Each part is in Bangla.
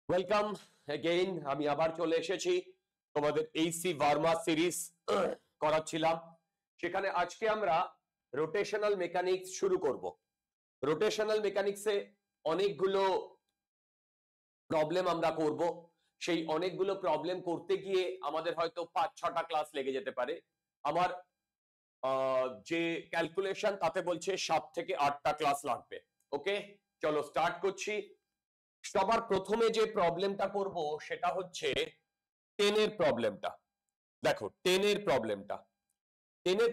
Welcome again. আমি আবার চলে এসেছি তোমাদের এইসি ভার্মা সিরিজ করাচ্ছিলাম, সেখানে আজকে আমরা রোটেশনাল মেকানিক্স শুরু করব। রোটেশনাল মেকানিক্সে অনেকগুলো প্রবলেম আমরা করব। সেই অনেকগুলো প্রবলেম করতে গিয়ে আমাদের হয়তো 5-6টা ক্লাস লেগে যেতে পারে। আমার যে ক্যালকুলেশন তাতে বলছে 7 থেকে 8টা ক্লাস লাগবে। ওকে, চলো স্টার্ট করছি। সবার প্রথমে যে প্রবলেমটা করব সেটা হচ্ছে 10 এর প্রবলেমটা। দেখো 10 এর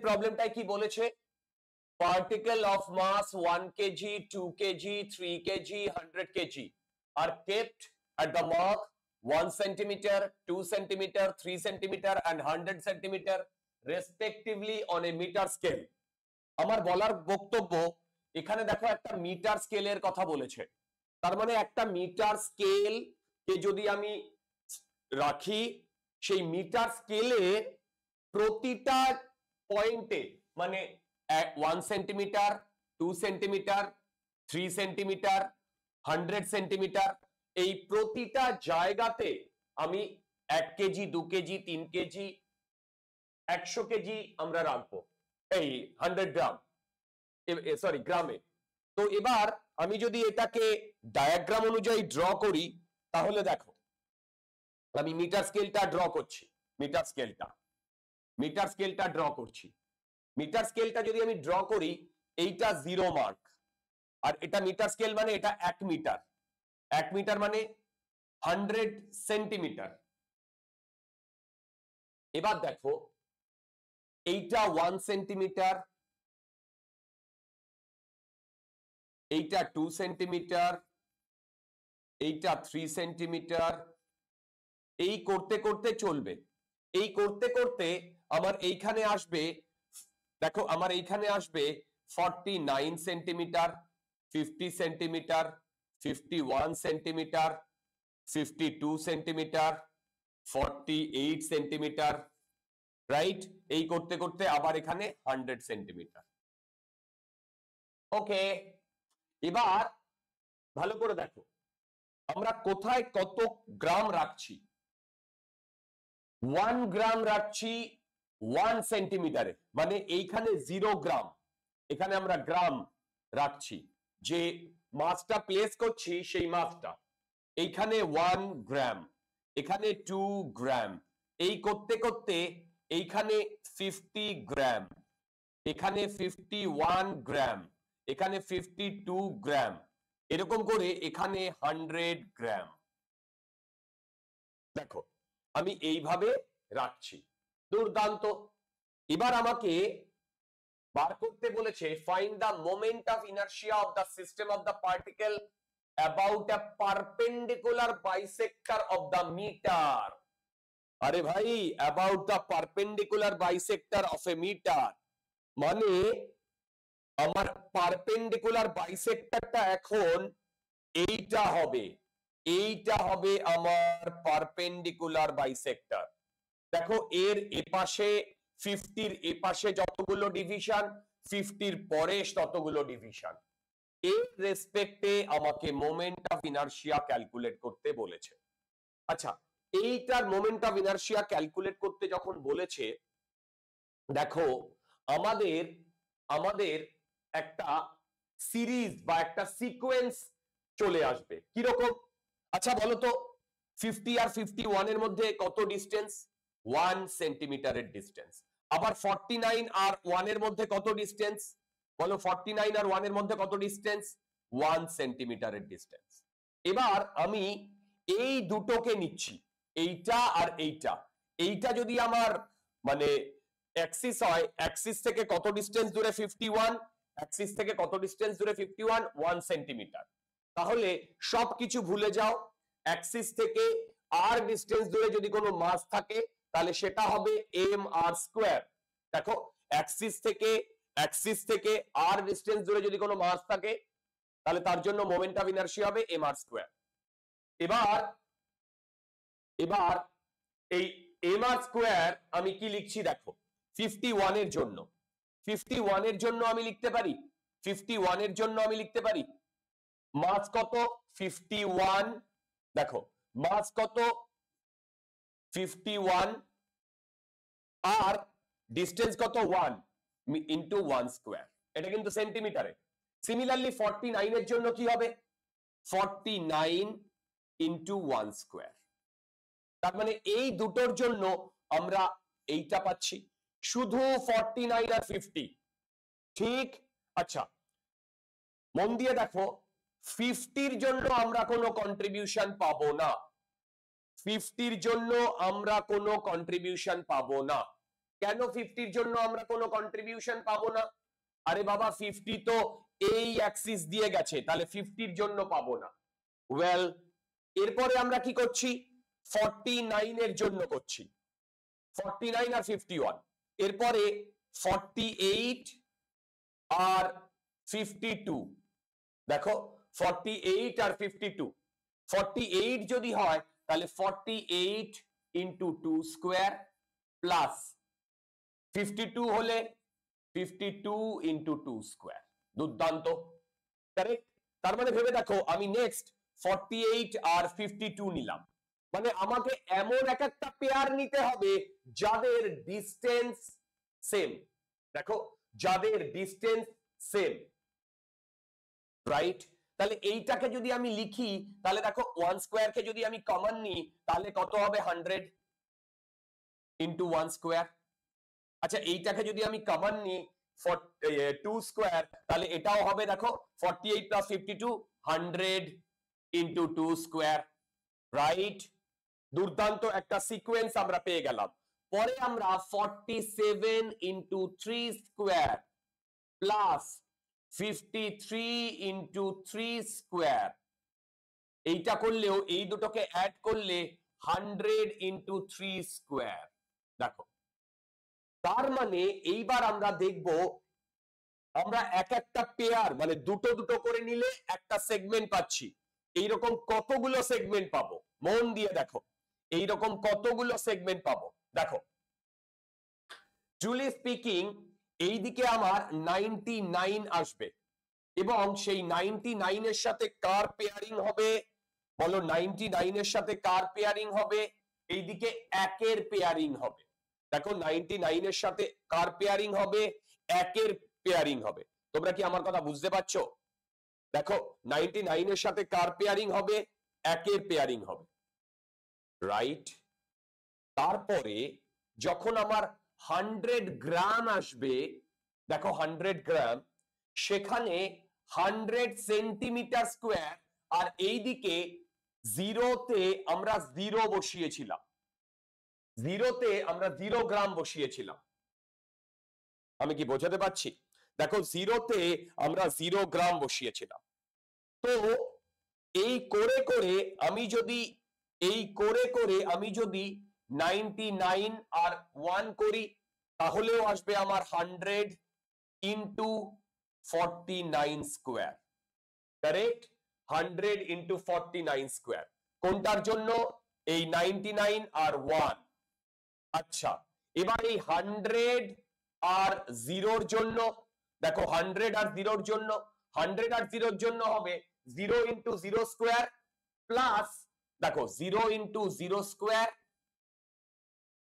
প্রবলেমটাই কি বলেছে, particle of mass 1 kg 2 kg 3 kg 100 kg আর kept at the mark 1 centimeter 2 centimeter 3 centimeter and 100 centimeter respectively on a meter scale। আমার বলার বক্তব্য, এখানে দেখো একটা মিটার স্কেলের কথা বলেছে। তার মানে একটা মিটার স্কেল কে যদি আমি রাখি, সেই মিটার স্কেলে প্রতিটা পয়েন্টে মানে 1 সেন্টিমিটার 2 সেন্টিমিটার 3 সেন্টিমিটার 100 সেন্টিমিটার, এই প্রতিটা জায়গাতে আমি 1 কেজি 2 কেজি 3 কেজি 100 কেজি আমরা রাখবো, এই 100 গ্রাম, সরি গ্রামে। তো এবার আমি যদি এটাকে ডায়াগ্রাম অনুযায়ী ড্র করি, তাহলে দেখো আমি মিটার স্কেলটা ড্র করছি। মিটার স্কেলটা ড্র করছি। মিটার স্কেলটা যদি আমি ড্র করি, এইটা 0 মার্ক, আর এটা মিটার স্কেল মানে এটা 1 মিটার। 1 মিটার মানে 100 সেন্টিমিটার। এবার দেখো এইটা 1 সেন্টিমিটার, এইটা 2 সেন্টিমিটার, এইটা 3 সেন্টিমিটার, এই করতে করতে চলবে। এই করতে করতে আমার এইখানে আসবে, দেখো আমার এইখানে আসবে 49 centimetre, 50 centimetre, 51 centimetre, 52 centimetre, 48 centimetre, right? এই করতে করতে আবার এখানে 100 সেন্টিমিটার। ওকে, এবার ভালো করে দেখো আমরা কোথায় কত গ্রাম রাখছি। 1 গ্রাম রাখছি 1 সেন্টিমিটারে, মানে এইখানে 0 গ্রাম, এখানে আমরা গ্রাম রাখছি। যে মাসটা প্লেস করছি সেই মাসটা, এইখানে 1 গ্রাম, এখানে 2 গ্রাম, এই করতে করতে এইখানে 50 গ্রাম, এখানে 51 গ্রাম, এখানে 52 গ্রাম, এরকম করে এখানে 100 গ্রাম। দেখো আমি এইভাবে রাখছি। দুর্দান্ত। এবার আমাকে বার করতে বলেছে find the moment of inertia of the system of the particle about a perpendicular bisector of the metre. আরে ভাই, about the perpendicular bisector of a metre মানে আমার পারপেন্ডিকুলার বাইসেক্টরটা এখন এইটা হবে, এইটা হবে আমার পারপেন্ডিকুলার বাইসেক্টর। দেখো এর এপাশে 50-র এপাশে যতগুলো ডিভিশন, 50-র পরে ততগুলো ডিভিশন। এর রেসপেক্টে আমাকে মোমেন্ট অফ ইনার্শিয়া ক্যালকুলেট করতে বলেছে। আচ্ছা, এইটার মোমেন্ট অফ ইনার্শিয়া ক্যালকুলেট করতে যখন বলেছে, দেখো আমাদের আমাদের একটা সিরিজ বা একটা সিকোয়েন্স চলে আসবে। কিরকম? আচ্ছা বলো তো, 50 আর 51 এর মধ্যে কত ডিস্টেন্স? 1 সেন্টিমিটারের ডিস্টেন্স। আবার 49 আর 1 এর মধ্যে কত ডিস্টেন্স? বলো 49 আর 1 এর মধ্যে কত ডিস্টেন্স? 1 সেন্টিমিটারের ডিস্টেন্স। এবার আমি এই দুটোকে নিচ্ছি, এইটা আর এইটা। এইটা যদি আমার মানে অ্যাক্সিস হয়, অ্যাক্সিস থেকে কত ডিস্টেন্স দূরে? 51। অ্যাক্সিস থেকে কত ডিস্টেন্স দূরে? 51, 1 সেন্টিমিটার। তাহলে সবকিছু ভুলে যাও। অ্যাক্সিস থেকে আর ডিস্টেন্স দূরে যদি কোনো মাস থাকে, তাহলে সেটা হবে এম আর স্কোয়ার। দেখো অ্যাক্সিস থেকে আর ডিস্টেন্স দূরে যদি কোনো মাস থাকে, তাহলে তার জন্য মোমেন্ট অফ ইনার্শিয়া হবে এম আর স্কোয়ার। এবার এই এম আর স্কোয়ার আমি কি লিখছি দেখো, 51 এর জন্য, 51 এর জন্য আমি লিখতে পারি, 51 এর জন্য আমি লিখতে পারি মাস কত? 51। দেখো মাস কত 51 আর ডিসটেন্স কত 1 ইনটু 1 স্কয়ার, এটা কিন্তু সেন্টিমিটারে। সিমিলারলি 49 এর জন্য কি হবে 49 ইনটু 1 স্কয়ার। তার মানে এই দুটোর জন্য আমরা এইটা পাচ্ছি, শুধু 49 আর 50, ঠিক? আচ্ছা মন দিয়ে দেখো, 50 জন্য আমরা কোনো কন্ট্রিবিউশন পাবো না, 50 জন্য আমরা কোনো কন্ট্রিবিউশন পাবো না। কেন 50 জন্য আমরা কোনো কন্ট্রিবিউশন পাবো না? আরে বাবা 50 তো এই অ্যাক্সিস দিয়ে গেছে, তাহলে 50 জন্য পাবো না। ওয়েল এরপরে আমরা কি করছি 49 এর জন্য করছি, 49 আর 51, এরপরে 48 আর 52, দেখো 48 আর 52, 48 যদি হয় তাহলে 48 ইনটু 2 স্কয়ার প্লাস 52 হলে 52 ইনটু 2 স্কয়ার। দুর্দান্ত, কারেক্ট? তার মানে ভেবে দেখো আমি নেক্সট 48 আর 52 নিলাম, মানে আমাকে এমন এক একটা পেয়ার নিতে হবে যাদের ডিসটেন্স সেম। দেখো যাদের ডিসটেন্স সেম, রাইট? তাহলে এইটাকে যদি আমি লিখি তাহলে দেখো 1 স্কয়ারকে যদি আমি কমন নিই তাহলে কত হবে 100 ইনটু 1 স্কয়ার। আচ্ছা এইটাকে যদি আমি কমন নিই 2 স্কয়ার তাহলে এটাও হবে দেখো 48 প্লাস 52 100 ইনটু 2 স্কয়ার, রাইট? দুর্দান্ত একটা সিকোয়েন্স আমরা পেয়ে গেলাম। পরে আমরা 47 into 3 square plus 53 into 3 square, এইটা করলেও এই দুটোকে অ্যাড করলে 100 ইনটু 3 স্কয়ার। দেখো তার মানে এইবার আমরা দেখব আমরা এক একটা পেয়ার মানে দুটো দুটো করে নিলে একটা সেগমেন্ট পাচ্ছি, এইরকম কতগুলো সেগমেন্ট পাবো মন দিয়ে দেখো, এইরকম কতগুলো সেগমেন্ট পাবো। দেখো জুলি স্পিকিং এইদিকে আমার 99 আসবে এবং সেই 99 এর সাথে কার পেয়ারিং হবে বলো, 99 এর সাথে কার পেয়ারিং হবে? এইদিকে একের পেয়ারিং হবে। দেখো 99 এর সাথে কার পেয়ারিং হবে? একের পেয়ারিং হবে। তোমরা কি আমার কথা বুঝতে পারছো? দেখো 99 এর সাথে কার পেয়ারিং হবে? একের পেয়ারিং হবে, রাইট? তারপরে যখন আমার 100 গ্রাম আসবে, দেখো 100 গ্রাম, সেখানে 100 সেন্টিমিটার স্কয়ার, আর এইদিকে জিরোতে আমরা 0 বসিয়েছিলাম, জিরোতে আমরা 0 গ্রাম বসিয়েছিলাম। আমি কি বোঝাতে পারছি? দেখো জিরোতে আমরা 0 গ্রাম বসিয়েছিলাম। তো এই করে করে আমি যদি 99 আর 1 করি তাহলেও আসবে আমার 100 into 49 square, correct? 100 into 49 square কোনটার জন্য? এই 99 আর 1। আচ্ছা এবার এই 100 আর 0 জন্য, দেখো 100 আর 0 জন্য, 100 আর 0 জন্য হবে 0 ইনটু 0 স্কয়ার প্লাস, দেখো 0 ইনটু 0 স্কয়ার,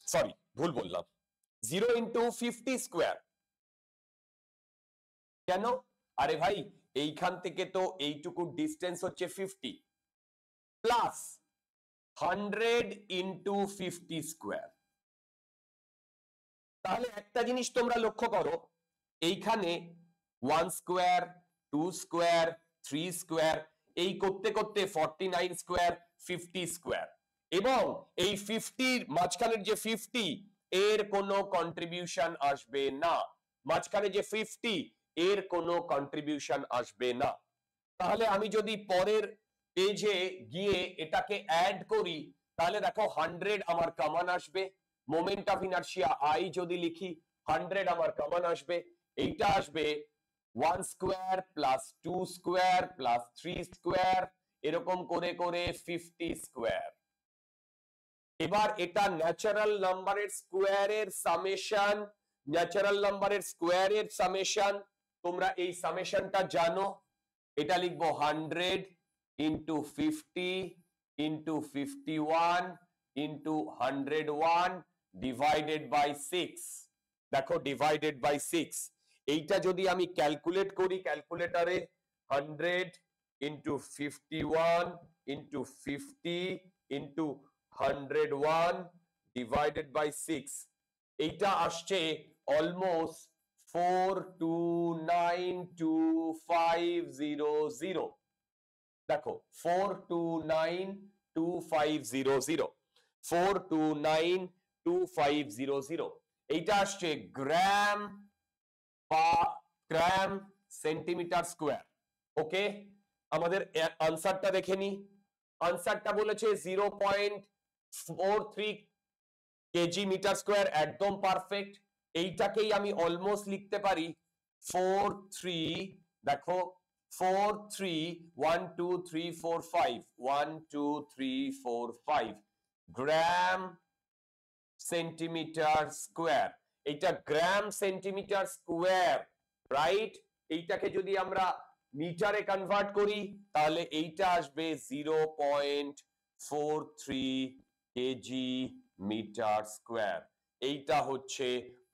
সরি ভুল বললাম, 0 ইনটু 50 স্কয়ার। কেন? আরে ভাই এইখান থেকে তো এইটুকু ডিসটেন্স হচ্ছে 50 প্লাস 100 ইনটু 50 স্কয়ার। তাহলে একটা জিনিস তোমরা লক্ষ্য করো, এইখানে 1 স্কয়ার 2 স্কয়ার 3 স্কয়ার এই করতে করতে 49 স্কয়ার 50 স্কয়ার, এবং এই 50 মাঝখানের যে 50 এর কোনো কন্ট্রিবিউশন আসবে না, মাঝখানে যে 50 এর কোনো কন্ট্রিবিউশন আসবে না। তাহলে আমি যদি পরের পেজে গিয়ে এটাকে অ্যাড করি তাহলে দেখো 100 আমার কমন আসবে, মোমেন্ট অফ ইনারশিয়া আই যদি লিখি 100 আমার কমন আসবে, এইটা আসবে 1 square plus 2 square plus 3 square এরকম করে করে 50 স্কয়ার। এবার এটা ন্যাচারাল নাম্বারের স্কয়ারের সামেশন, ন্যাচারাল নাম্বারের স্কয়ারের সামেশন, তোমরা এই সামেশনটা জানো, এটা লিখবো 100 into 50 into 51 into 101 divided by 6 দেখো divided by 6 এইটা যদি আমি ক্যালকুলেট করি ক্যালকুলেটরে 100 into 51 into 50 into 101 divided by 6 এইটা আসছে অলমোস্ট 429250 দেখো 429250 429250 এইটা আসছে গ্রাম সেন্টিমিটার স্কোয়ার ওকে আমাদের আনসারটা দেখে নি আনসারটা বলেছে 0.43 কেজি মিটার স্কোয়ার একদম পারফেক্ট এইটাকেই আমি অলমোস্ট লিখতে পারি 43 দেখো 12345 গ্রাম সেন্টিমিটার স্কোয়ার এইটা গ্রাম সেন্টিমিটার স্কোয়ার রাইট এইটাকে যদি আমরা মিটারে কনভার্ট করি তাহলে এইটা আসবে 0.43 কেজি মিটার স্কোয়ার এইটা হচ্ছে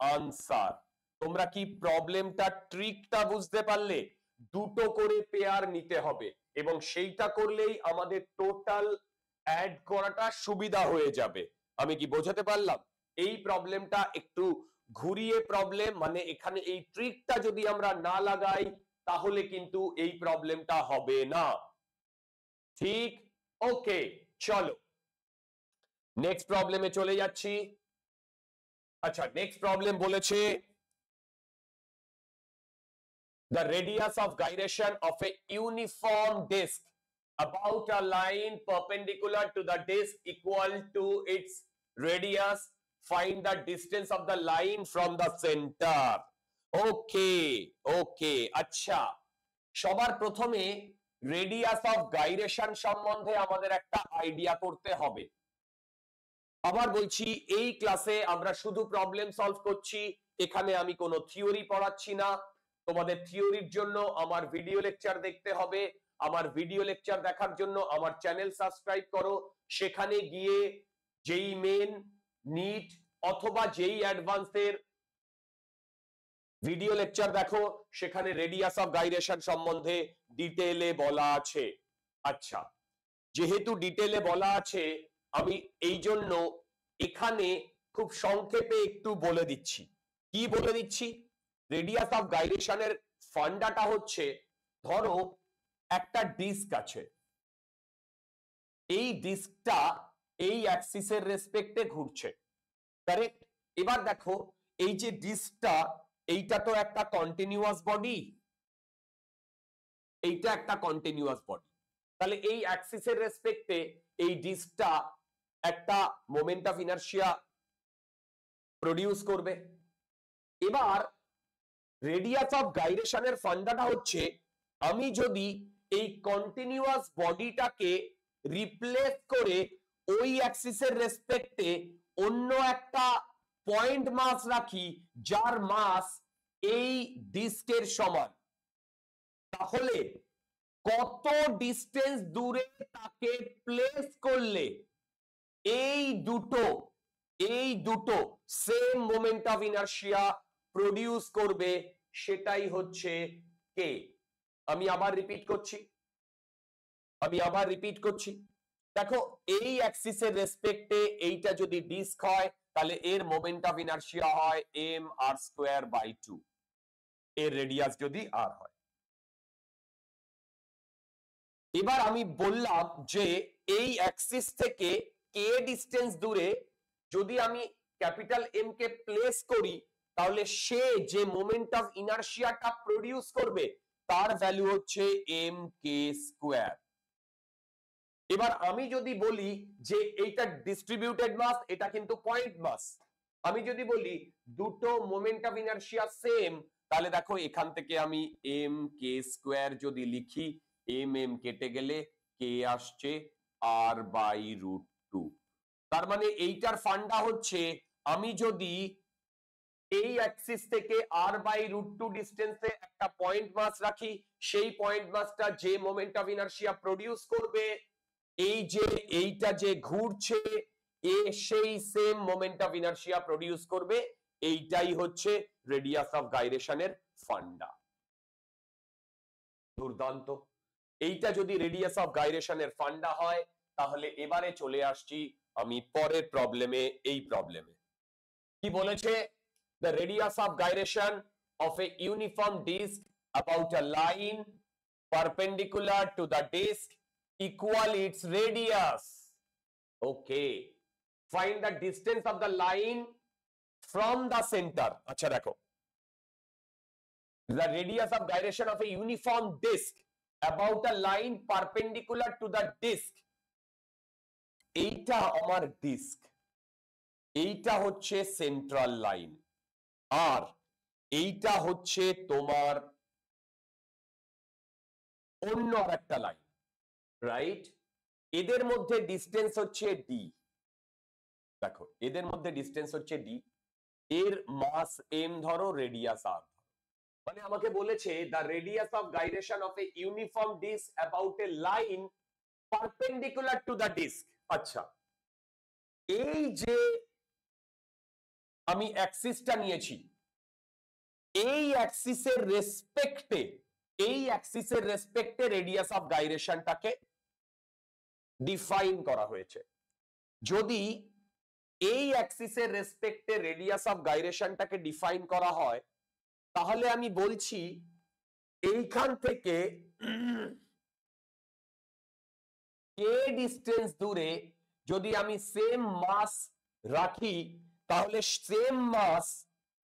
আনসার তোমরা কি প্রবলেমটা ট্রিকটা বুঝতে পারলে দুটো করে পেয়ার নিতে হবে এবং সেইটা করলেই আমাদের টোটাল অ্যাড করাটা সুবিধা হয়ে যাবে আমি কি বোঝাতে পারলাম এই প্রবলেমটা একটু ঘুরিয়ে প্রবলেম মানে এখানে এই ট্রিকটা যদি আমরা না লাগাই তাহলে কিন্তু এই প্রবলেমটা হবে না ঠিক ওকে চলো নেক্সট প্রবলেমে চলে যাচ্ছি আচ্ছা নেক্সট প্রবলেম বলেছে the radius of gyration of a uniform disk about a line perpendicular to the disk equal to its radius find the distance of the line from the center okay আচ্ছা সবার প্রথমে রেডিয়াস অফ গাইরেশন সম্বন্ধে আমাদের একটা আইডিয়া করতে হবে আবার বলছি এই ক্লাসে আমরা শুধু প্রবলেম সলভ করছি এখানে আমি কোনো থিওরি পড়াচ্ছি না তোমাদের থিওরির জন্য আমার ভিডিও লেকচার দেখতে হবে আমার ভিডিও লেকচার দেখার জন্য আমার চ্যানেল সাবস্ক্রাইব করো সেখানে গিয়ে যেই মেন নিট অথবা যেই অ্যাডভান্সের ভিডিও লেকচার দেখো সেখানে রেডিয়াস অফ গাইরেশন সম্বন্ধে ডিটেইলে বলা আছে আচ্ছা যেহেতু ডিটেইলে বলা আছে আমি এই জন্য এখানে খুব সংক্ষেপে একটু বলে দিচ্ছি কি বলে দিচ্ছি রেডিয়াস অফ গাইরেশনের ফান্ডাটা হচ্ছে ধরো একটা ডিস্ক আছে এই ডিস্কটা এই অ্যাক্সিসের রেসপেক্টে ঘুরছে কারেক্ট এবার দেখো এই যে ডিস্কটা এইটা তো একটা কন্টিনিউয়াস বডি এইটা একটা কন্টিনিউয়াস বডি তাহলে এই অ্যাক্সিসের রেসপেক্টে এই ডিস্কটা একটা মোমেন্ট অফ ইনারশিয়া প্রডিউস করবে এবার রেডিয়াস অফ গাইরেশনের ফান্ডাটা হচ্ছে আমি যদি এই কন্টিনিউয়াস বডিটাকে রিপ্লেস করে ওই অ্যাক্সিসের রেসপেক্টে অন্য একটা পয়েন্ট মাস রাখি যার মাস এই ডিস্কের সমান তাহলে কত ডিস্টেন্স দূরে তাকে প্লেস করলে এই দুটো same moment of inertia produce করবে সেটাই হচ্ছে কে আমি আবার রিপিট করছি দেখো এই অ্যাক্সিসের রেসপেক্টে এইটা যদি ডিস্ক হয় তাহলে এর মোমেন্ট অফ ইনারশিয়া হয় m r স্কয়ার বাই 2 এর রেডিয়াস যদি r হয় এবার আমি বললাম যে এই অ্যাক্সিস থেকে কে ডিস্টেন্স দূরে যদি আমি ক্যাপিটাল এম কে প্লেস করি তাহলে সে যে মোমেন্ট অফ ইনারশিয়াটা প্রডিউস করবে তার ভ্যালু হচ্ছে এম কে স্কয়ার এবার আমি যদি বলি যে এইটা ডিস্ট্রিবিউটেড মাস এটা কিন্তু পয়েন্ট মাস আমি যদি বলি দুটো মোমেন্ট অফ ইনারশিয়া সেম তাহলে দেখো এখান থেকে আমি এম কে স্কয়ার যদি লিখি এম এম কেটে গেলে কে আসছে আর বাই রুট 2 তার মানে এইটার ফান্ডা হচ্ছে আমি যদি এই অ্যাক্সিস থেকে r বাই রুট 2 ডিসটেন্সে একটা পয়েন্ট মাস রাখি সেই পয়েন্ট মাসটা যে মোমেন্ট অফ ইনারশিয়া প্রডিউস করবে এইটা যে ঘুরছে সেই same moment of inertia produce করবে, এইটাই হচ্ছে রেডিয়াস অফ গাইরেশনের ফান্ডা। দুর্দান্ত। এইটা যদি রেডিয়াস অফ গাইরেশনের ফান্ডা হয়, তাহলে এবারে চলে আসছি আমি পরের প্রবলেমে। এই প্রবলেমে কি বলেছে? the radius of gyration of a uniform disk about a line perpendicular to the disk equal its radius. Okay, find the distance of the line from the center. আচ্ছা দেখো, the radius of gyration of a uniform disk about a line perpendicular to the disk, এইটা আমার ডিস্ক, এইটা হচ্ছে সেন্ট্রাল লাইন, আর এইটা হচ্ছে তোমার অন্য আরেকটা লাইন, রাইট? এদের মধ্যে ডিস্টেন্স হচ্ছে ডি। দেখো, এদের মধ্যে ডিস্টেন্স হচ্ছে ডি, এর মাস এম ধরো, রেডিয়াস আর। মানে আমাকে বলেছে the radius of gyration of a uniform disk about a line perpendicular to the disk. আচ্ছা, এই যে আমি অ্যাক্সিসটা নিয়েছি, এই অ্যাক্সিসের রেসপেক্টে রেডিয়াস অফ গাইরেশনটাকে ডিফাইন করা হয়েছে। যদি এই অ্যাক্সিসের রেসপেক্টে রেডিয়াস অফ গাইরেশনটাকে ডিফাইন করা হয়, তাহলে আমি বলছি এইখান থেকে কে ডিস্টেন্স দূরে যদি আমি সেম মাস রাখি, তাহলে সেম মাস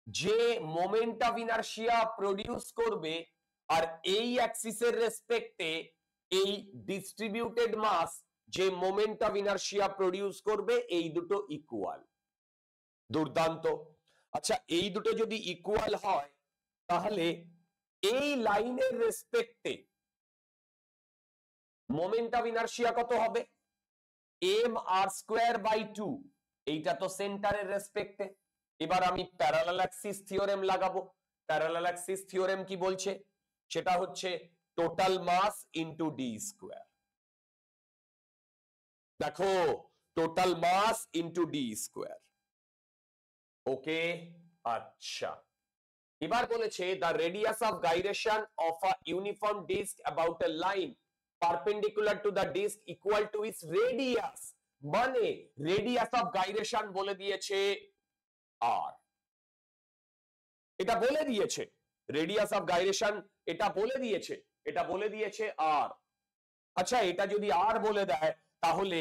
যে মোমেন্ট অফ ইনারশিয়া প্রডিউস করবে আর এই অ্যাক্সিসের রেসপেক্টে এই ডিস্ট্রিবিউটেড মাস যে মোমেন্ট অফ ইনারশিয়া প্রডিউস করবে, এই দুটো ইকুয়াল। দুর্দান্ত। আচ্ছা, এই দুটো যদি ইকুয়াল হয়, তাহলে এই লাইনের রেসপেক্টে মোমেন্ট অফ ইনারশিয়া কত হবে? M R square by 2। এইটা তো সেন্টারের রেসপেক্টে। এবার আমি প্যারালাল অ্যাক্সিস থিওরেম লাগাবো। প্যারালাল অ্যাক্সিস থিওরেম কি বলছে? সেটা হচ্ছে total mass into D square. দেখো, total mass into D square. Okay, আচ্ছা। এবার বলেছে the radius of gyration of a uniform disk about a line perpendicular to the disk equal to its radius। মানে রেডিয়াস অফ গাইরেশন বলে দিয়েছে আর। এটা বলে দিয়েছে রেডিয়াস অফ গাইরেশন, এটা বলে দিয়েছে আর। আচ্ছা, এটা যদি আর বলে দেয়, তাহলে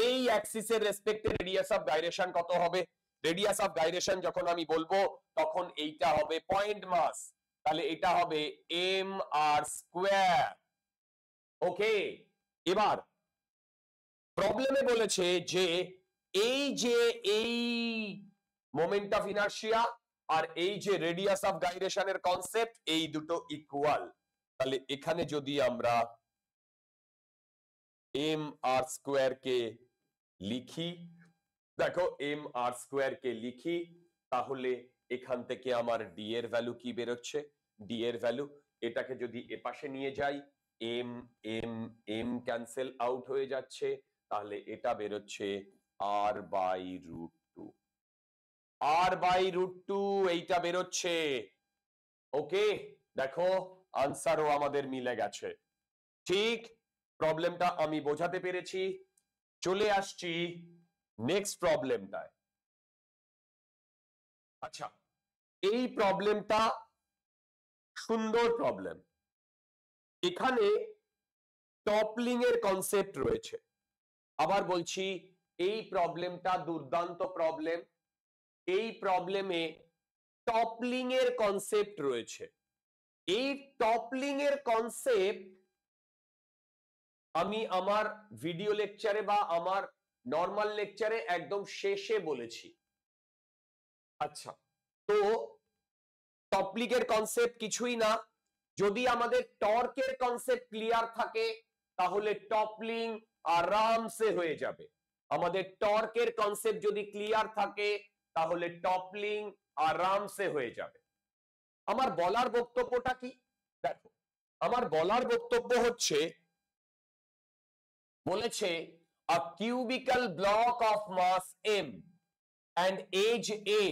এই অ্যাক্সিসের রেসপেক্টে রেডিয়াস অফ গাইরেশন কত হবে? রেডিয়াস অফ গাইরেশন যখন আমি বলবো, তখন এইটা হবে পয়েন্ট মাস, তাহলে এটা হবে এম আর স্কোয়ার। ওকে, এবার প্রবলেমে বলেছে যে এই মোমেন্ট অফ ইনারশিয়া আর এই যে রেডিয়াস অফ গাইরেশনের কনসেপ্ট, এই দুটো ইকুয়াল। তাহলে এখানে যদি আমরা এম আর স্কোয়ার কে লিখি, দেখো এম আর স্কোয়ার কে লিখি, তাহলে এখান থেকে আমার ডি এর ভ্যালু কি বেরোচ্ছে? ডি এর ভ্যালু, এটাকে যদি এপাশে নিয়ে যাই, M M M cancel out হয়ে যাচ্ছে, তাহলে এটা বেরোচ্ছে R by root two. R by root two এইটা বেরোচ্ছে। ওকে, দেখো আনসারও আমাদের মিলে গেছে। ঠিক, প্রবলেমটা আমি বোঝাতে পেরেছি। চলে আসছি নেক্সট প্রবলেমটায়। আচ্ছা, এই প্রবলেমটা সুন্দর প্রবলেম। এখানে টপলিং এর কনসেপ্ট রয়েছে। আবার বলছি, এই প্রবলেমটা দুর্দান্ত প্রবলেম। এই প্রবলেমে টপলিং এর কনসেপ্ট রয়েছে। এই টপলিং এর কনসেপ্ট আমি আমার ভিডিও লেকচারে বা আমার নর্মাল লেকচারে একদম শেষে বলেছি। আচ্ছা, তো টপলিং এর কনসেপ্ট কিছুই না। যদি আমাদের টর্কের কনসেপ্ট ক্লিয়ার থাকে, তাহলে টপলিং আরামসে হয়ে যাবে। আমাদের টর্কের কনসেপ্ট যদি ক্লিয়ার থাকে, তাহলে টপলিং আরামসে হয়ে যাবে। আমার বলার বক্তব্যটা কি? দেখো, আমার বলার বক্তব্য হচ্ছে বলেছে a cubical block of mass m and age a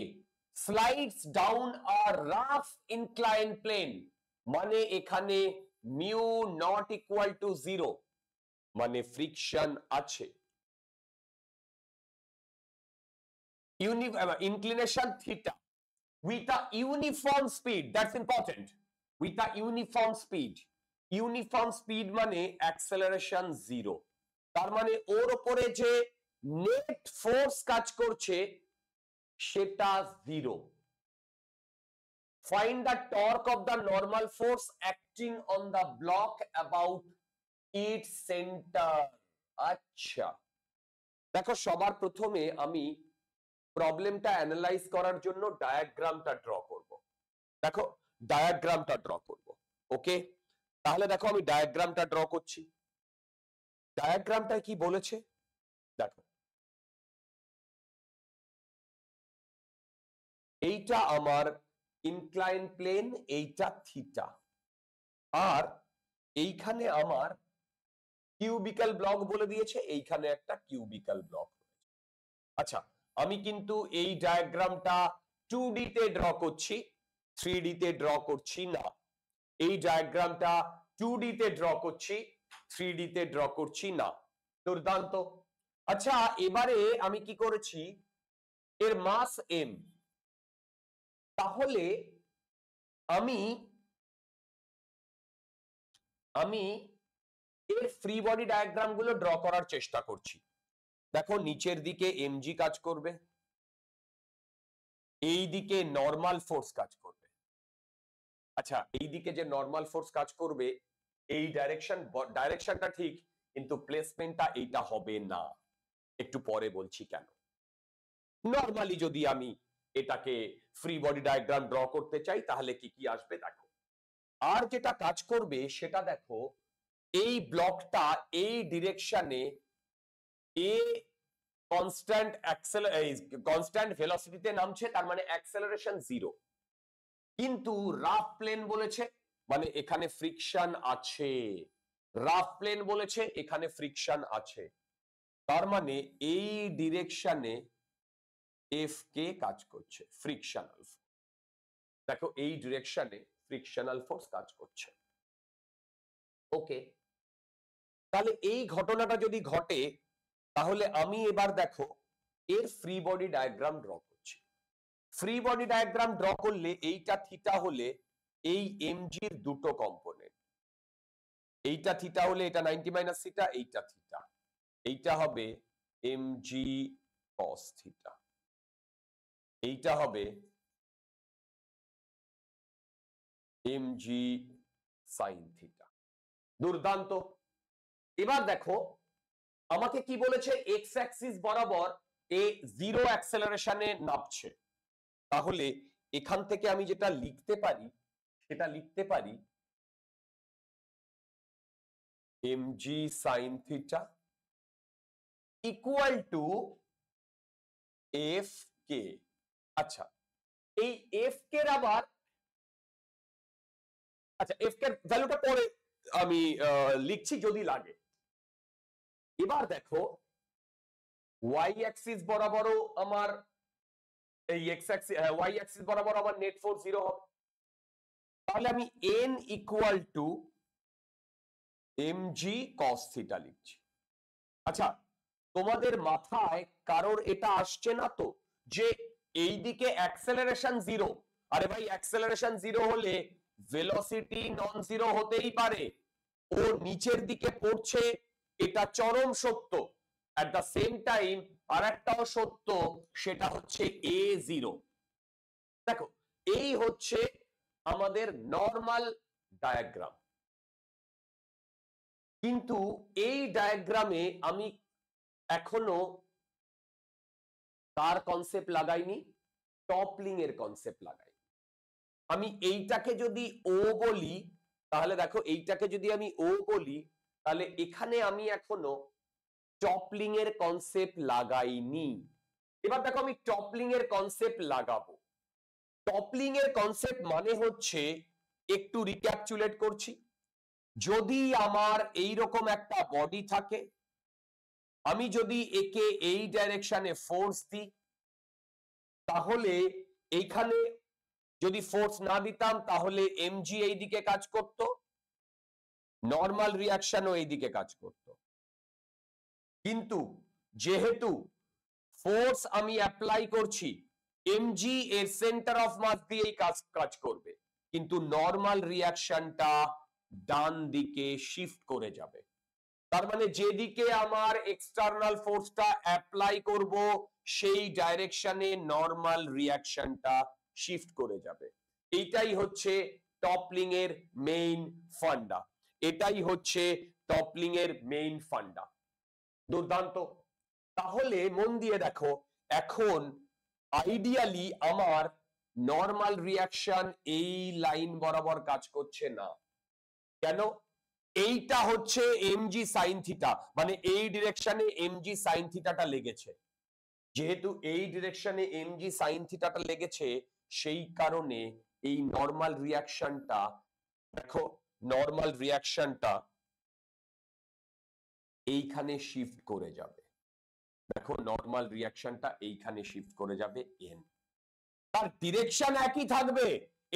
slides down a rough inclined plane, মানে এখানে mu not equal to 0, মানে ফ্রিকশন আছে। inclination theta with a uniform speed, that's important, with a uniform speed, uniform speed মানে acceleration 0, তার মানে ওর উপরে যে নেট ফোর্স কাজ করছে সেটা 0। find the torque of the normal force acting on the block about its center। আচ্ছা দেখো, সবার প্রথমে আমি প্রবলেমটা অ্যানালাইজ করার জন্য ডায়াগ্রামটা ড্র করব। দেখো ডায়াগ্রামটা ড্র করব, ওকে? তাহলে দেখো আমি ডায়াগ্রামটা ড্র করছি। ডায়াগ্রামটা কি বলেছে দেখো, এইটা আমার ইনক্লাইন প্লেন, এইটা থিটা, আর এইখানে আমার কিউবিক্যাল ব্লক বলে দিয়েছে, এইখানে একটা কিউবিক্যাল ব্লক। আচ্ছা আমি কিন্তু এই ডায়াগ্রামটা 2D তে ড্র করছি, 3D তে ড্র করছি না। এই ডায়াগ্রামটা 2D তে ড্র করছি, 3D তে ড্র করছি না। দুর্দান্ত। আচ্ছা এবারে আমি কি করেছি, এর মাস m, তাহলে আমি এর ফ্রি বডি ডায়াগ্রাম গুলো ড্র করার চেষ্টা করছি। দেখো নিচের দিকে mg কাজ করবে, এই দিকে নরমাল ফোর্স কাজ করবে। আচ্ছা এই দিকে যে নরমাল ফোর্স কাজ করবে, এই ডাইরেকশনটা ঠিক, কিন্তু প্লেসমেন্টটা এইটা হবে না। একটু পরে বলছি কেন। নরমালি যদি আমি এটাকে ফ্রি বডি ডায়াগ্রাম ড্র করতে চাই তাহলে কি কি আসবে দেখো। আর যেটা কাজ করবে সেটা দেখো, এই ব্লকটা এই ডিরেকশনে এ কনস্ট্যান্ট ভেলোসিটিতে নামছে, তার মানে অ্যাক্সেলারেশন 0, কিন্তু রাফ প্লেন বলেছে মানে এখানে ফ্রিকশন আছে। রাফ প্লেন বলেছে এখানে ফ্রিকশন আছে, তার মানে এই ডিরেকশনে এফ কে কাজ করছে, ফ্রিকশনাল। দেখো এই ডিরেকশনে ফ্রিকশনাল ফোর্স কাজ করছে, ওকে? তাহলে এই ঘটনাটা যদি ঘটে তাহলে আমি এবার দেখো এর ফ্রি বডি ডায়াগ্রাম ড্র করছি। ফ্রি বডি ডায়াগ্রাম ড্র করলে এইটা থিটা হলে এই mg এর দুটো কম্পোনেন্ট, এইটা থিটা হলে এটা 90 মাইনাস থিটা, এইটা থিটা, এইটা হবে mg cos থিটা, এইটা হবে mg sin থিটা। দুর্দান্ত। এবার দেখো আমাকে কি বলেছে, এক্স অ্যাক্সিস বরাবর এ 0 অ্যাক্সেলারেশনে নামছে, তাহলে এখান থেকে আমি যেটা লিখতে পারি সেটা লিখতে পারি mg sin theta equal to F K. আচ্ছা এই এফ কে আবার, আচ্ছা এফ কে ভ্যালুটা পরে আমি লিখছি যদি লাগে। এবার দেখো ওয়াই অ্যাক্সিস বরাবরও আমার এই এক্স অ্যাক্সিস, ওয়াই অ্যাক্সিস বরাবর আমার নেট ফোর্স 0 হবে, তাহলে আমি n equal to mg cos theta লিখছি। আচ্ছা তোমাদের মাথায় কারোর এটা আসছে না তো যে এইদিকে অ্যাক্সেলারেশন 0, আরে ভাই অ্যাক্সেলারেশন 0 হলে ভেলোসিটি নন জিরো হতেই পারে, ও নিচের দিকে পড়ছে, এটা চরম সত্য। এট দ্য সেম টাইম আরেকটাও সত্য, সেটা হচ্ছে a0। দেখো এই হচ্ছে আমাদের নরমাল ডায়াগ্রাম, কিন্তু এই ডায়াগ্রামে আমি এখনো তার কনসেপ্ট লাগাইনি, টপলিং এর কনসেপ্ট লাগাই। আমি এইটাকে যদি ও বলি তাহলে দেখো, এইটাকে যদি আমি ও বলি তাহলে এখানে আমি এখনো টপলিং এর কনসেপ্ট লাগাইনি। এবার দেখো আমি টপলিং এর কনসেপ্ট লাগাবো। টপলিং এর কনসেপ্ট মানে হচ্ছে, একটু রিক্যাপচুলেট করছি, যদি আমার এইরকম একটা বডি থাকে, আমি যদি একে এই ডাইরেকশনে ফোর্স দিই তাহলে এইখানে যদি ফোর্স না দিতাম তাহলে এমজি এই দিকে কাজ করত, নর্মাল রিয়াকশনও এই দিকে কাজ করত। কিন্তু যেহেতু ফোর্স আমি অ্যাপ্লাই করছি, এমজি এর সেন্টার অফ মাস দিয়েই কাজ করবে, কিন্তু নর্মাল রিয়াকশনটা ডান দিকে শিফট করে যাবে। তার মানে যেদিকে আমার এক্সটার্নাল ফোর্সটা অ্যাপ্লাই করব সেই ডাইরেকশনে নর্মাল রিয়াকশনটা শিফট করে যাবে। এইটাই হচ্ছে টপলিং এর মেইন ফান্ডা, এটাই হচ্ছে টপলিং এর মেইন ফান্ডা। দুর্দান্ত। তাহলে মন দিয়ে দেখো, এখন আইডিয়ালি আমার নর্মাল রিয়াকশন এই লাইন বরাবর কাজ করছে না। কেন? এইটা হচ্ছে এমজি সাইন থিটা, মানে এই ডিরেকশনে এমজি সাইন থিটাটা লেগেছে। যেহেতু এই ডিরেকশনে এমজি সাইন থিটাটা লেগেছে, সেই কারণে এই নর্মাল রিয়াকশনটা, দেখো নর্মাল রিয়াকশনটা এইখানে শিফট করে যাবে। দেখো নর্মাল রিয়াকশনটা এইখানে শিফট করে যাবে এন, তার ডিরেকশন একই থাকবে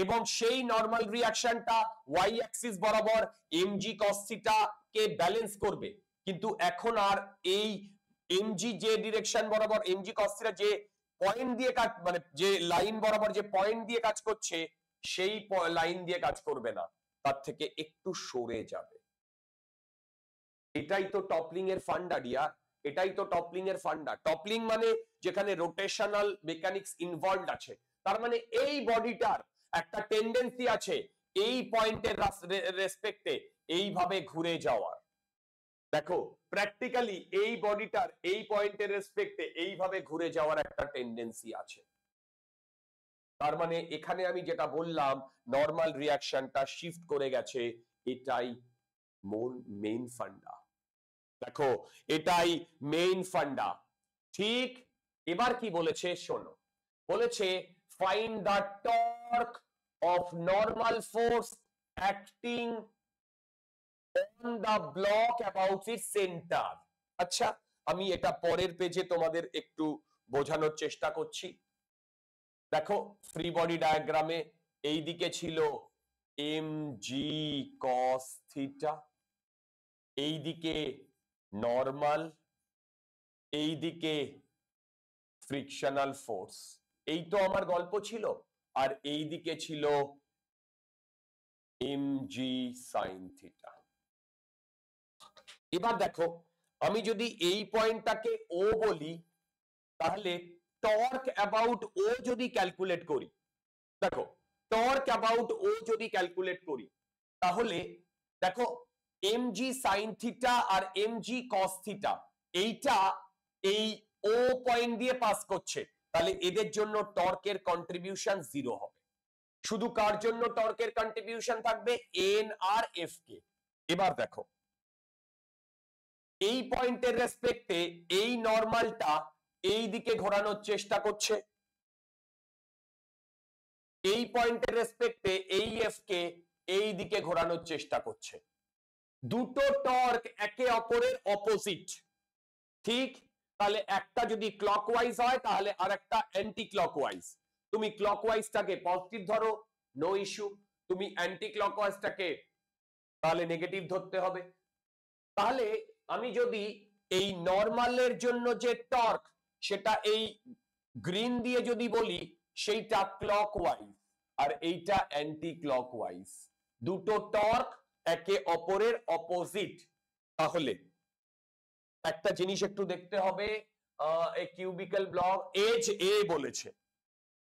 এবং সেই নর্মাল রিয়াকশনটা ওয়াই অ্যাক্সিস বরাবর এমজি কস থিটা কে ব্যালেন্স করবে। কিন্তু এখন আর এই এমজি যে ডিরেকশন বরাবর এমজি কস থিটা যে পয়েন্ট দিয়ে কাজ, মানে যে লাইন বরাবর যে পয়েন্ট দিয়ে কাজ করছে, সেই লাইন দিয়ে কাজ করবে না, তার থেকে একটু সরে যাবে। এটাই তো টপলিং এর ফান্ডা ডিয়ার, এটাই তো টপলিং এর ফান্ডা। টপলিং মানে যেখানে রোটেশনাল মেকানিক্স ইনভলভড আছে, তার মানে এই বডিটার একটা টেন্ডেন্সি আছে এই পয়েন্টের রেসপেক্টে এইভাবে ঘুরে যাওয়ার। দেখো প্র্যাকটিক্যালি এই বডিটার এই পয়েন্টের রেসপেক্টে এইভাবে ঘুরে যাওয়ার একটা টেন্ডেন্সি আছে। তার মানে এখানে আমি যেটা বললাম নর্মাল রিয়াকশনটা শিফট করে গেছে, এটাই মেইন ফান্ডা। দেখো এটাই মেইন ফান্ডা। ঠিক, এবার কি বলেছে শোনো, বলেছে find the torque of normal force acting on the block about it's centre. আচ্ছা, আমি এটা পরের পেজে তোমাদের একটু বোঝানোর চেষ্টা করছি। দেখো ফ্রি বডি ডায়াগ্রামে এই দিকে ছিল এমজি কস থিটা, এই দিকে নর্মাল, এই দিকে ফ্রিকশনাল ফোর্স, এই তো আমার গল্প ছিল। আর এই দিকে ছিল এমজি সাইন থিটা। এবার দেখো আমি যদি এই পয়েন্টটাকে ও বলি, তাহলে টর্ক অ্যাবাউট ও যদি ক্যালকুলেট করি, দেখো টর্ক অ্যাবাউট ও যদি ক্যালকুলেট করি, তাহলে দেখো এমজি সাইন থিটা আর এমজি কস থিটা এইটা এই ও পয়েন্ট দিয়ে পাস করছে, তাহলে এদের জন্য টর্কের কন্ট্রিবিউশন 0 হবে। শুধু কার জন্য টর্কের কন্ট্রিবিউশন থাকবে? এন আর এফ কে। এবার দেখো এই পয়েন্টের রেসপেক্টে এই নরমালটা এই দিকে ঘোরানোর চেষ্টা করছে, এই পয়েন্টের রেসপেক্টে এই এফ কে এই দিকে ঘোরানোর চেষ্টা করছে। দুটো টর্ক একে অপরের অপোজিট, ঠিক? তাহলে একটা যদি ক্লকওয়াইজ হয় তাহলে আরেকটা অ্যান্টি ক্লকওয়াইজ। তুমি ক্লকওয়াইজটাকে পজিটিভ ধরো, নো ইস্যু, তুমি অ্যান্টি ক্লকওয়াইজটাকে তাহলে নেগেটিভ ধরতে হবে। তাহলে আমি যদি এই নরমালের জন্য যে টর্ক সেটা এই গ্রিন দিয়ে যদি বলি, সেইটা ক্লকওয়াইজ আর এইটা অ্যান্টি ক্লকওয়াইজ, দুটো টর্ক একে অপরের অপোজিট। তাহলে একটা জিনিস একটু দেখতে হবে, কিউবিক্যাল ব্লক এজ এ বলেছে,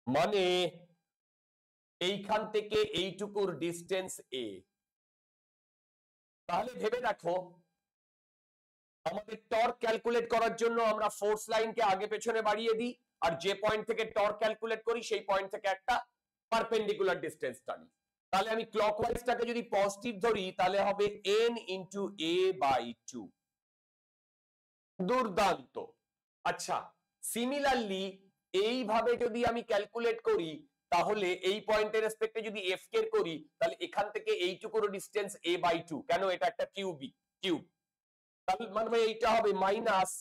মানে এইখান থেকে এইটুকুর ডিস্টেন্স এ। তাহলে ভেবে দেখো আমাদের টর্ক ক্যালকুলেট করার জন্য আমরা ফোর্স লাইনকে আগে পেছনে বাড়িয়ে দিই, আর যে পয়েন্ট থেকে টর্ক ক্যালকুলেট করি সেই পয়েন্ট থেকে একটা পারপেন্ডিকুলার ডিস্টেন্স টানি। তাহলে আমি ক্লকওয়াইজটাকে যদি পজিটিভ ধরি তাহলে হবে n ইনটু a বাই 2। দুর্দান্ত। আচ্ছা, সিমিলারলি এইভাবে যদি আমি ক্যালকুলেট করি তাহলে এই পয়েন্টের রেসপেক্টে যদি এফ কে করি, তাহলে এখান থেকে এইটুকুর ডিস্টেন্স a বাই 2। কেন? এটা একটা কিউব, তাহলে মানে এইটা হবে minus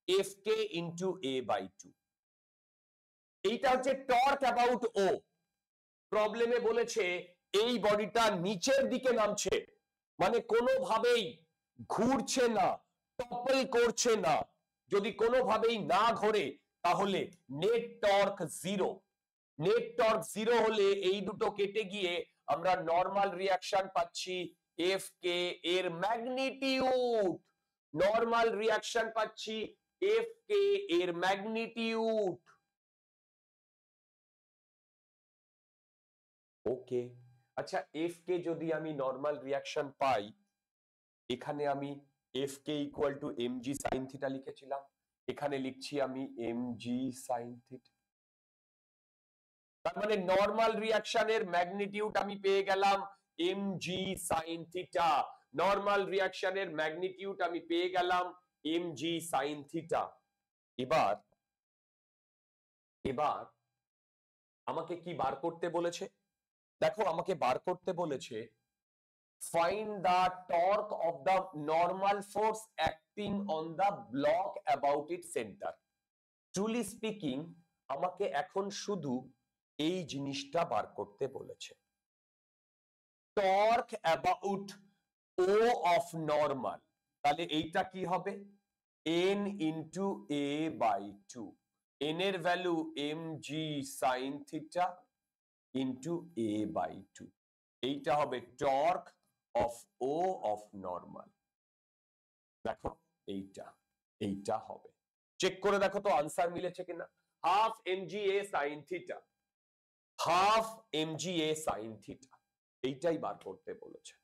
Fk into A by 2। এইটা হচ্ছে টর্ক অ্যাবাউট ও। প্রবলেমে বলেছে এই বডিটা নিচের দিকে নামছে, মানে কোনোভাবেই ঘুরছে না, টপল করছে না। যদি কোনোভাবেই না ঘোরে তাহলে net torque zero. Net torque zero হলে এই দুটো কেটে গিয়ে আমরা নরমাল রিয়াকশন পাচ্ছি এফ কে এর ম্যাগনিটিউড। নরমাল রিয়াকশন পাচ্ছি এফ কে এর ম্যাগনিটিউড। ওকে, আচ্ছা এফ কে যদি আমি নরমাল রিয়াকশন পাই, এখানে আমি F K equal to M G sine theta লিখেছিলাম, এখানে লিখছি আমি এম জি সাইন থিটা। তার মানে নরমাল রিয়াকশনের ম্যাগনিটিউড আমি পেয়ে গেলাম M G sine theta. Normal রিয়াকশনের ম্যাগনিটিউড আমি পেয়ে গেলাম এম জি সাইন থিটা। এবার এবার আমাকে কি বার করতে বলেছে? দেখো আমাকে বার করতে বলেছে find the torque of the normal force acting on the block about its center. Truly speaking, আমাকে এখন শুধু এই জিনিসটা বার করতে বলেছে, torque about O of normal। তাহলে এইটা কি হবে? n into A by 2। n এর value mg sin theta into A by 2। এইটা হবে torque of O of normal। দেখো এইটা এইটা হবে, চেক করে দেখো তো আনসার মিলেছে কিনা। Half mga sin theta, half mga sin theta, এইটাই বার করতে বলেছে।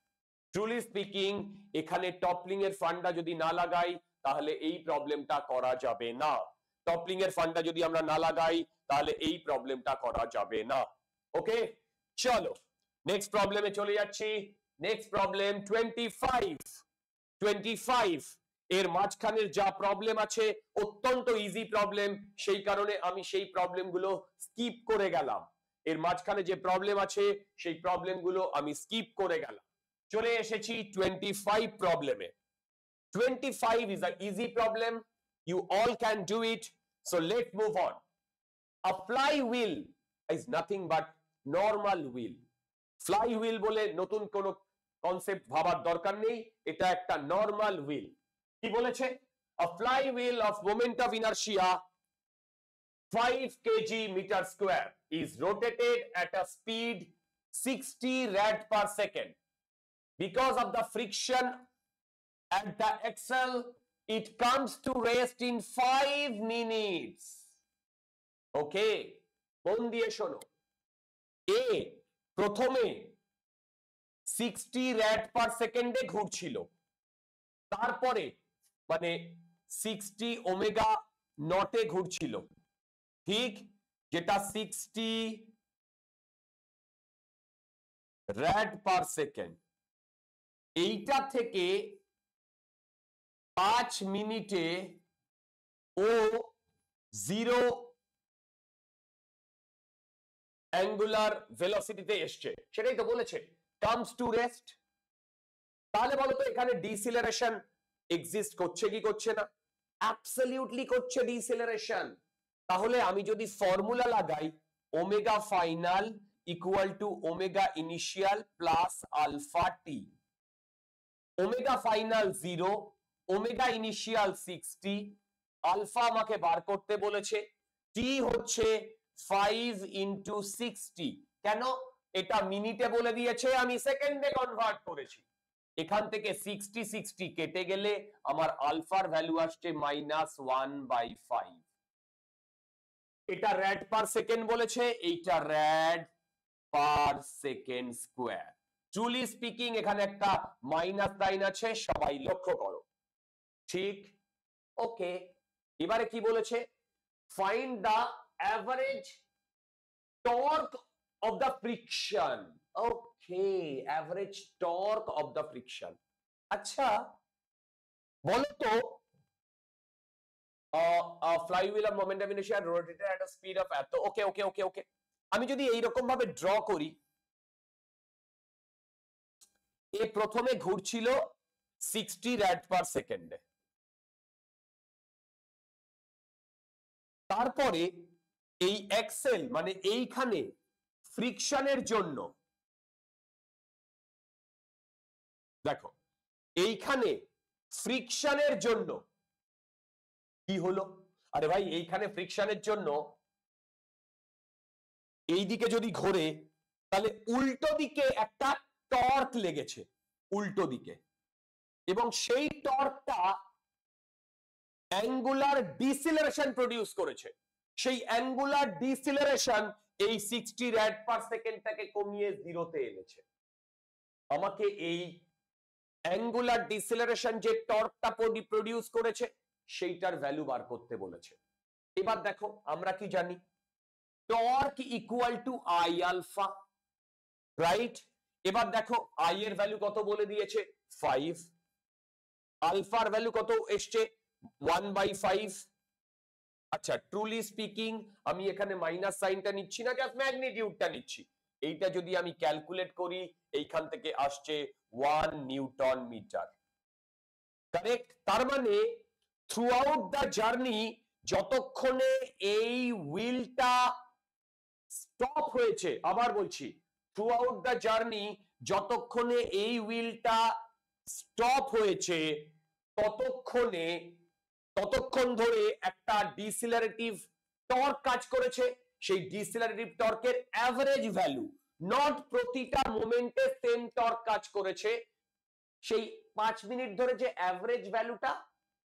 ট্রুলি স্পিকিং, এখানে টপলিং এর ফান্ডা যদি না লাগাই তাহলে এই প্রবলেমটা করা যাবে না। টপলিং এর ফান্ডা যদি আমরা না লাগাই তাহলে এই প্রবলেমটা করা যাবে না। ওকে, চলো নেক্সট প্রবলেমে চলে যাচ্ছি। নেক্সট প্রবলেম 25 এর মাঝখানের যা প্রবলেম আছে অত্যন্ত ইজি প্রবলেম, সেই কারণে আমি সেই প্রবলেমগুলো স্কিপ করে গেলাম। এর মাঝখানে যে প্রবলেম আছে সেই প্রবলেমগুলো আমি স্কিপ করে গেলাম। চলে এসেছি 25 প্রবলেমে। 25 is an easy problem, you all can do it, so let's move on. A flywheel is nothing but normal wheel। flywheel বলে নতুন কোন কনসেপ্ট ভাবার দরকার নেই, এটা একটা নরমাল হুইল। কি বলেছে? a flywheel of moment of inertia 5 kg meter square is rotated at a speed 60 rad per second. Because of the friction at the axle, it comes to rest in 5 minutes. Okay, মন দিয়ে শোনো। এ প্রথমে 60 rad per second এ ঘুরছিল, তারপরে মানে 60 ওমেগা নটে ঘুরছিল, ঠিক, যেটা 60 rad per second। এইটা থেকে 5 মিনিটে ও 0 অ্যাঙ্গুলার ভেলোসিটিতে এসছে, সেটাই তো বলেছে কামস টু রেস্ট। তাহলে বলো তো এখানে ডিসিলারেশন এক্সিস্ট করছে কি করছে না? অ্যাবসলিউটলি করছে ডিসিলারেশন। তাহলে আমি যদি ফর্মুলা লাগাই omega final equal to omega initial plus alpha T, omega final 0, omega initial 60, alpha আমাকে বার করতে বলেছে, টি হচ্ছে 5 ইন্টু 60। কেন? এটা মিনিটে বলে দিয়েছে, আমি সেকেন্ডে কনভার্ট করেছি। এখান থেকে 60 কেটে গেলে আমার আলফার ভ্যালু আসছে -1/5। এটা র‍্যাড পার সেকেন্ড বলেছে, এইটা rad per second square. Truly speaking এখানে একটা মাইনাস সাইন আছে, সবাই লক্ষ্য করো, ঠিক? ওকে, এবারে কি বলেছে? Find the average torque of the friction. Okay, average torque of the friction. আচ্ছা বলো তো flywheel of moment of inertia rotated at a speed of এত। ওকে ওকে ওকে ওকে, আমি যদি এইরকম ভাবে ড্র করি, এ প্রথমে ঘুরছিল 60 rad per second, তারপরে এই এক্সেল মানে এইখানে ফ্রিকশনের জন্য দেখো এইখানে ফ্রিকশনের জন্য কি হলো, আরে ভাই এইখানে ফ্রিকশনের জন্য এইদিকে যদি ঘোরে তাহলে উল্টো দিকে একটা টর্ক লেগেছে উল্টো দিকে, এবং সেই টর্কটা অ্যাঙ্গুলার ডিসিলারেশন প্রডিউস করেছে। সেই অ্যাঙ্গুলার ডিসিলারেশন এই 60 র‍্যাড পার সেকেন্ডটাকে কমিয়ে জিরোতে এনেছে। আমাকে এই অ্যাঙ্গুলার ডিসিলারেশন যে টর্কটা প্রডিউস করেছে সেইটার ভ্যালু বার করতে বলেছে। এবার দেখো আমরা কি জানি, torque equal to I alpha, right? এবার দেখো আই এর ভ্যালু কত বলে দিয়েছে 5, আলফার ভ্যালু কত এসছে 1/5। আচ্ছা ট্রুলি স্পিকিং আমি এখানে মাইনাস সাইনটা নিচ্ছি না, জাস্ট ম্যাগনিটিউডটা নিচ্ছি। এইটা যদি আমি ক্যালকুলেট করি এইখান থেকে আসছে 1 নিউটন মিটার, কারেক্ট? তার মানে থ্রু আউট দ্য জার্নি যতক্ষণে এই হুইলটা স্টপ হয়েছে, আবার বলছি থ্রু আউট দ্য জার্নি যতক্ষণে এই হুইলটা স্টপ হয়েছে ততক্ষণ ধরে একটা ডিসিলারেটিভ টর্ক কাজ করেছে। সেই ডিসিলারেটিভ টর্কের অ্যাভারেজ ভ্যালু, নট প্রতিটা মোমেন্টে সেম টর্ক কাজ করেছে, সেই 5 মিনিট ধরে যে অ্যাভারেজ ভ্যালুটা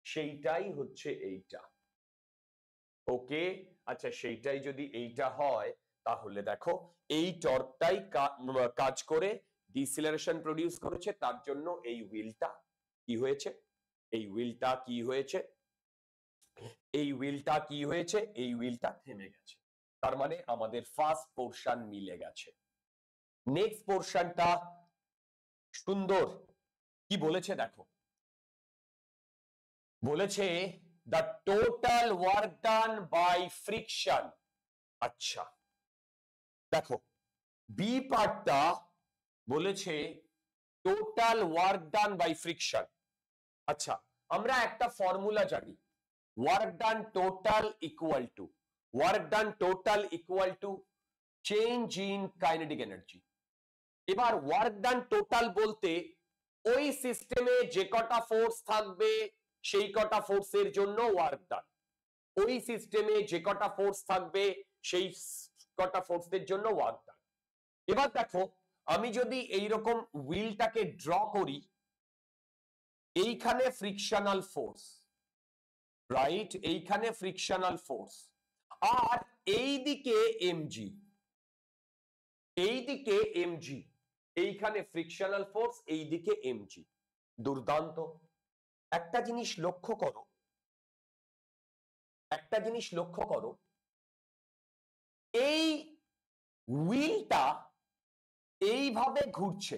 সেইটাই হচ্ছে এইটা। ওকে, আচ্ছা সেইটাই যদি এইটা হয় তাহলে দেখো এই টর্কটাই কাজ করে ডিসিলারেশন প্রডিউস করেছে, তার জন্য এই হুইলটা কি হয়েছে, এই হুইলটা কি হয়েছে, এই হুইলটা কি হয়েছে, এই হুইলটা থেমে গেছে। তার মানে আমাদের ফার্স্ট পোরশন মিলে গেছে। নেক্সট পোরশনটা সুন্দর কি বলেছে দেখো, বলেছে the total work done by friction। আচ্ছা দেখো বি পার্টটা বলেছে total work done by friction. আচ্ছা আমরা একটা ফর্মুলা জানি, work done total equal to change in kinetic energy. এবার ওয়ার্ক ডান টোটাল বলতে ওই সিস্টেমে যে কটা ফোর্স থাকবে সেই কটা ফোর্সের জন্য ওয়ার্ক ডান, ওই সিস্টেমে যে কটা ফোর্স থাকবে সেই কটা ফোর্সের জন্য ওয়ার্ক ডান। এবার দেখো আমি যদি এইরকম হুইলটাকে ড্র করি, এইখানে ফ্রিকশনাল ফোর্স, রাইট? এইখানে ফ্রিকশনাল ফোর্স, আর এইদিকে এমজি, এইদিকে এমজি, এইখানে ফ্রিকশনাল ফোর্স, এইদিকে এমজি। দুর্দান্ত। একটা জিনিস লক্ষ্য করো, একটা জিনিস লক্ষ্য করো, এই হুইলটা এইভাবে ঘুরছে,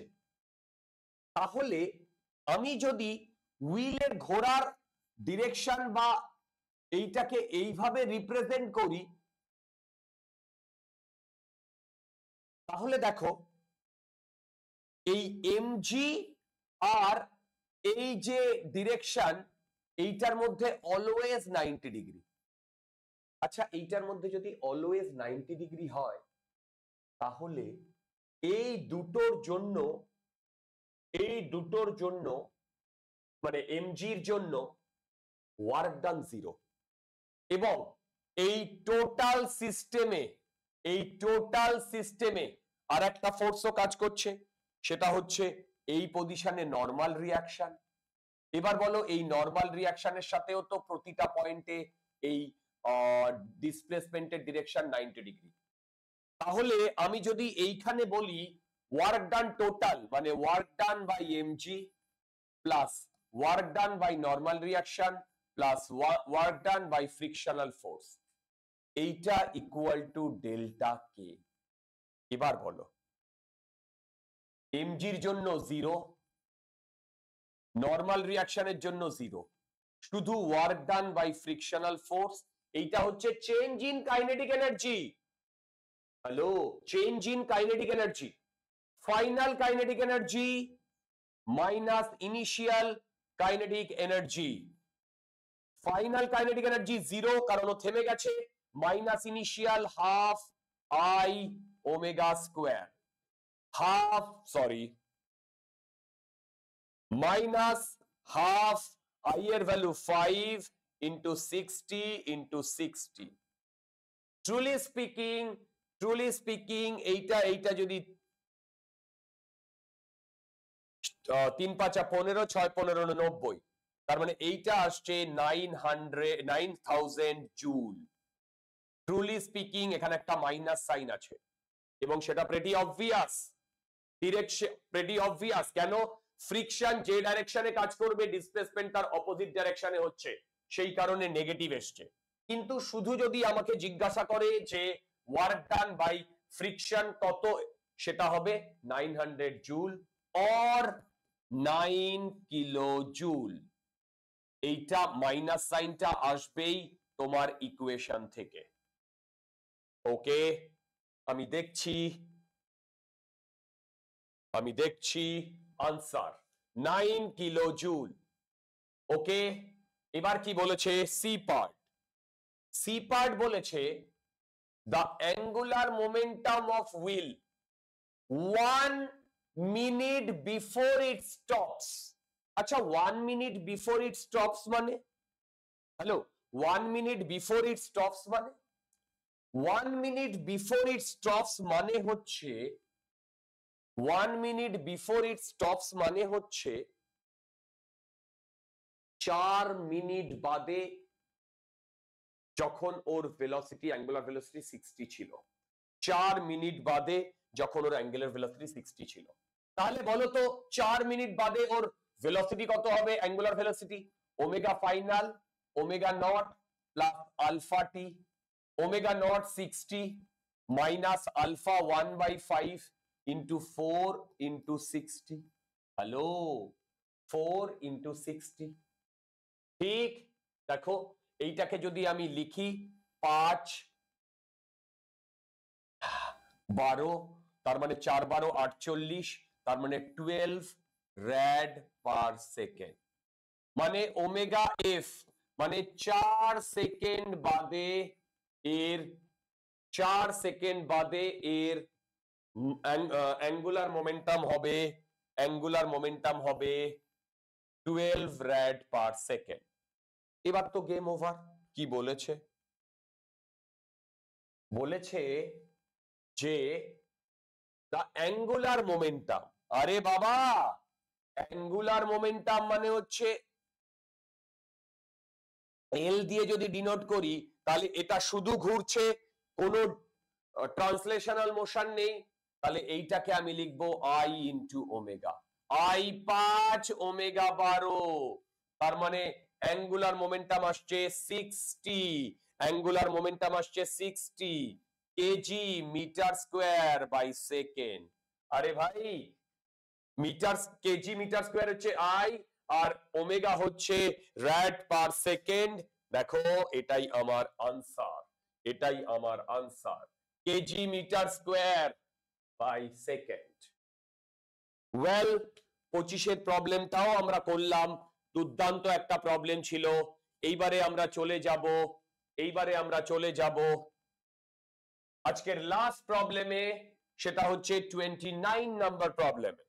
তাহলে আমি যদি হুইলের ঘোরার ডিরেকশন বা এইটাকে এইভাবে রিপ্রেজেন্ট করি, তাহলে দেখো এই এমজি আর এই যে ডিরেকশন এইটার মধ্যে অলওয়েজ 90 ডিগ্রি। আচ্ছা এইটার মধ্যে যদি অলওয়েজ 90 ডিগ্রি হয় তাহলে এই দুটোর জন্য মানে এমজির জন্য ওয়ার্ক ডান 0, এবং এই টোটাল সিস্টেমে আর একটা ফোর্সও কাজ করছে, সেটা হচ্ছে এই পজিশনে নরমাল রিয়াকশন। এবার বলো এই নরমাল রিয়াকশনের সাথেও তো প্রতিটা পয়েন্টে এই ডিসপ্লেসমেন্টের ডিরেকশন 90 ডিগ্রি। তাহলে আমি যদি এইখানে বলি ওয়ার্ক ডান টোটাল মানে work done by MG plus work done by normal reaction plus work done by frictional force, এইটা ইকুয়াল টু ডেল্টা কে। এবার বলো এমজির জন্য 0, নরমাল রিয়াকশনের জন্য 0, শুধু work done by frictional force, এইটা হচ্ছে change in kinetic energy. Hello, change in kinetic energy, final kinetic energy minus initial kinetic energy, final kinetic energy 0 কারণ ও থেমে গেছে, minus initial half I omega square, half sorry minus half I এর value 5 into 60 into 60। Truly speaking এইটা যদি 3 5 15 6 15 90, তার মানে এইটা আসছে 9000 জুল। ট্রুলি স্পিকিং এখানে একটা মাইনাস সাইন আছে এবং সেটা pretty obvious, direction pretty obvious. কেন? ফ্রিকশন যে ডাইরেকশনে কাজ করবে ডিসপ্লেসমেন্ট তার অপোজিট ডাইরেকশনে হচ্ছে, সেই কারণে নেগেটিভ এসছে। কিন্তু শুধু যদি আমাকে জিজ্ঞাসা করে যে ওয়ার্ক ডান বাই ফ্রিকশন কত, সেটা হবে 900 জুল অর 9 কিলো জুল। এইটা মাইনাস সাইনটা আসবেই তোমার ইকুয়েশন থেকে। ওকে, আমি দেখছি আনসার 9 কিলো জুল। ওকে, এবার কি বলেছে সি পার্ট বলেছে the angular momentum of wheel 1 minute before it stops। আচ্ছা 1 minute before it stops মানে, hello 1 minute before it stops মানে 1 minute before it stops মানে হচ্ছে 1 minute before it stops মানে হচ্ছে 4 মিনিট বাদে, যখন ওর ভেলোসিটি অ্যাঙ্গুলার ভেলোসিটি 60 ছিল, 4 মিনিট বাদে যখন ওর অ্যাঙ্গুলার ভেলোসিটি 60 ছিল। তাহলে বলো তো 4 মিনিট বাদে ওর ভেলোসিটি কত হবে? Angular velocity omega final omega not plus alpha T, omega not 60 minus alpha 1/5 into 4 into 60। Hello 4 into 60, ঠিক? দেখো এইটাকে যদি আমি লিখি 5 12, তার মানে 4 12 48, তার মানে 12 rad per second, মানে ওমেগা এফ মানে 4 সেকেন্ড বাদে এর 4 সেকেন্ড বাদে এর অ্যাঙ্গুলার মোমেন্টাম হবে 12 rad per second। এবার তো গেম ওভার। কি বলেছে? বলেছে যে the angular momentum, আরে বাবা অ্যাঙ্গুলার মোমেন্টাম মানে হচ্ছে এল দিয়ে যদি ডিনোট করি তাহলে এটা শুধু ঘুরছে, কোনো ট্রান্সলেশনাল মোশন নেই, তাহলে এইটাকে আমি লিখবো I into omega, I 5 omega 12, তার মানে অ্যাঙ্গুলার মোমেন্টাম আসছে 60, অ্যাঙ্গুলার মোমেন্টাম আসছে 60 kg metre square by second. আরে ভাই মিটার কেজি মিটার স্কোয়ার হচ্ছে আই আর ওমেগা হচ্ছে র‍্যাড পার সেকেন্ড। দেখো এটাই আমার answer, kg metre square by second. Well 25 এর প্রবলেমটাও আমরা করলাম, দুর্দান্ত একটা প্রবলেম ছিল। এইবারে আমরা চলে যাব আজকের লাস্ট প্রবলেমে, সেটা হচ্ছে 29 নাম্বার প্রবলেমে।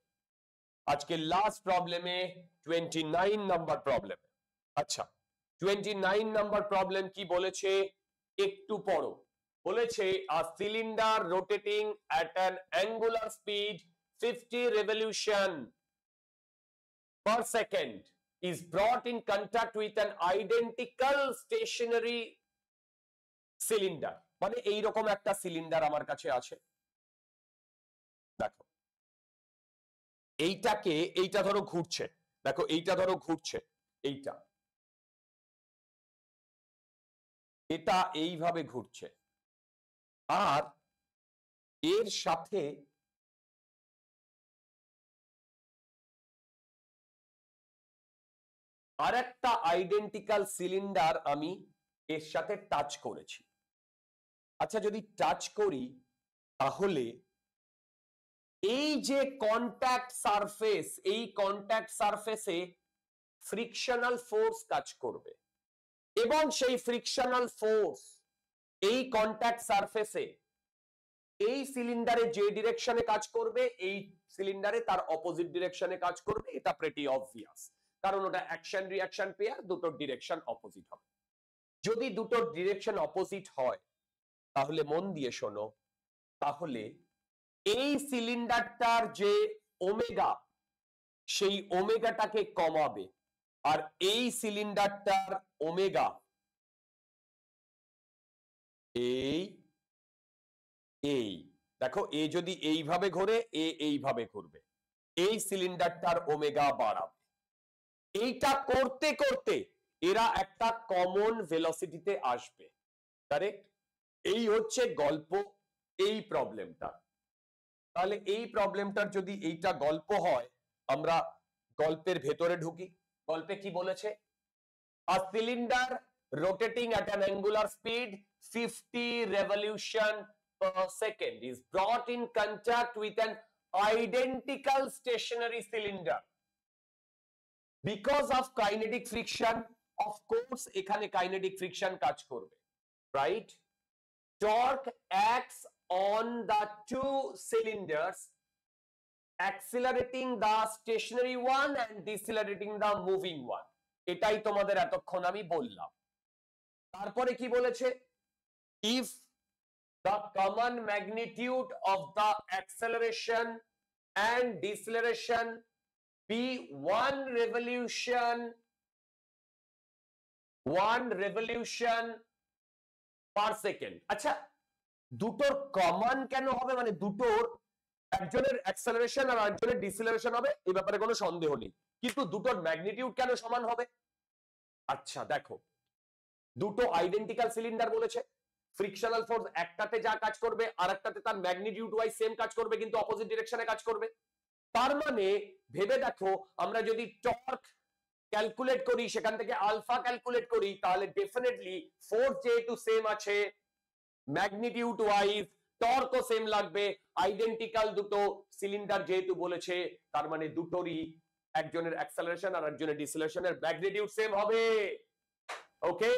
আজকে লাস্ট প্রবলেমে 29 নাম্বার প্রবলেম। আচ্ছা 29 নাম্বার প্রবলেম কি বলেছে একটু পড়ো। বলেছে a cylinder rotating at an angular speed 50 revolution per second is brought in contact with an identical stationary cylinder। মানে এইরকম একটা সিলিন্ডার আমার কাছে আছে, দেখো এইটা ধরো ঘুরছে, দেখো এইটা ধরো ঘুরছে, এটা এইভাবে ঘুরছে, আর এর সাথে আরেকটা আইডেন্টিক্যাল সিলিন্ডার আমি এর সাথে টাচ করেছি। আচ্ছা যদি টাচ করি তাহলে এই যে কন্ট্যাক্ট সারফেস, এই কন্ট্যাক্ট সারফেসে ফ্রিকশনাল ফোর্স কাজ করবে। এবং সেই ফ্রিকশনাল ফোর্স এই কন্ট্যাক্ট সারফেসে এই সিলিন্ডারে যে ডিরেকশনে কাজ করবে এই সিলিন্ডারে তার অপোজিট ডিরেকশনে কাজ করবে, এটা প্রেটি অবভিয়াস, কারণ ওটা অ্যাকশন রিঅ্যাকশন পেয়ার, দুটো ডিরেকশন অপোজিট হবে। যদি দুটো ডিরেকশন অপোজিট হয় তাহলে মন দিয়ে শোনো, তাহলে এই সিলিন্ডারটার যে ওমেগা সেই ওমেগাটাকে কমাবে, আর এই সিলিন্ডারটার ওমেগা এই দেখো, এ যদি এইভাবে ঘোরে এ এইভাবে ঘুরবে, এই সিলিন্ডারটার ওমেগা বাড়াবে। এইটা করতে করতে এরা একটা কমন ভেলোসিটিতে আসবে, কারেক্ট? এই হচ্ছে গল্প এই প্রবলেমটা। তাহলে এই প্রবলেমটার যদি এইটা গল্প হয়, আমরা গল্পের ভেতরে ঢুকি। গল্পে কি বলেছে? a cylinder rotating at an angular speed 50 revolution per second is brought in contact with an identical stationary cylinder because of kinetic friction. Of course এখানে kinetic friction কাজ করবে, right? Torque acts on the two cylinders, accelerating the stationary one and decelerating the moving one. এটাই তোমাদের এতক্ষণ আমি বললাম। তারপরে কি বলেছে? if the common magnitude of the acceleration and deceleration be 1 revolution per second। আচ্ছা, দুটোর কমন কেন হবে? মানে দুটোর একজনের অ্যাক্সেলারেশন আর একজনের ডিসেলারেশন হবে, এই ব্যাপারে কোনো সন্দেহ নেই, কিন্তু দুটোর ম্যাগনিটিউড কেন সমান হবে? আচ্ছা দেখো, দুটো আইডেন্টিক্যাল সিলিন্ডার বলেছে, ফ্রিকশনাল ফোর্স একটাতে যা কাজ করবে আরেকটাতে তার ম্যাগনিটিউড ওয়াইজ সেম কাজ করবে, কিন্তু অপোজিট ডিরেকশনে কাজ করবে। তার মানে ভেবে দেখো, আমরা যদি টর্ক ক্যালকুলেট করি, সেখান থেকে আলফা ক্যালকুলেট করি, তাহলে ডেফিনেটলি ফোর্স যেহেতু সেম আছে, ম্যাগনিটিউড ওয়াইজ টর্কও সেম লাগবে। আইডেন্টিক্যাল দুটো সিলিন্ডার যেহেতু বলেছে, তার মানে দুটোরই একজনের অ্যাক্সেলারেশন আর একজনের ডিসেলারেশনের ম্যাগনিটিউড সেম হবে। ওকে,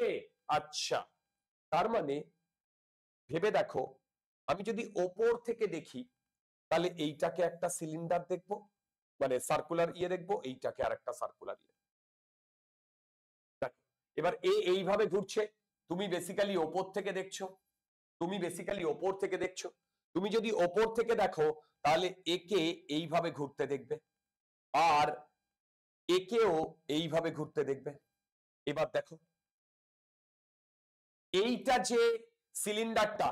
আচ্ছা, তার মানে ভেবে দেখো, আমি যদি ওপর থেকে দেখি তাহলে এইটাকে একটা সিলিন্ডার দেখবো, মানে সার্কুলার ইয়ে দেখবো, এইটাকে আর একটা সার্কুলার ইয়ে। এবার এইভাবে ঘুরছে, তুমি বেসিক্যালি ওপর থেকে দেখছো, তুমি যদি ওপর থেকে দেখো তাহলে একে এইভাবে ঘুরতে দেখবে আর একেও এইভাবে ঘুরতে দেখবে। এবার দেখো, এইটা যে সিলিন্ডারটা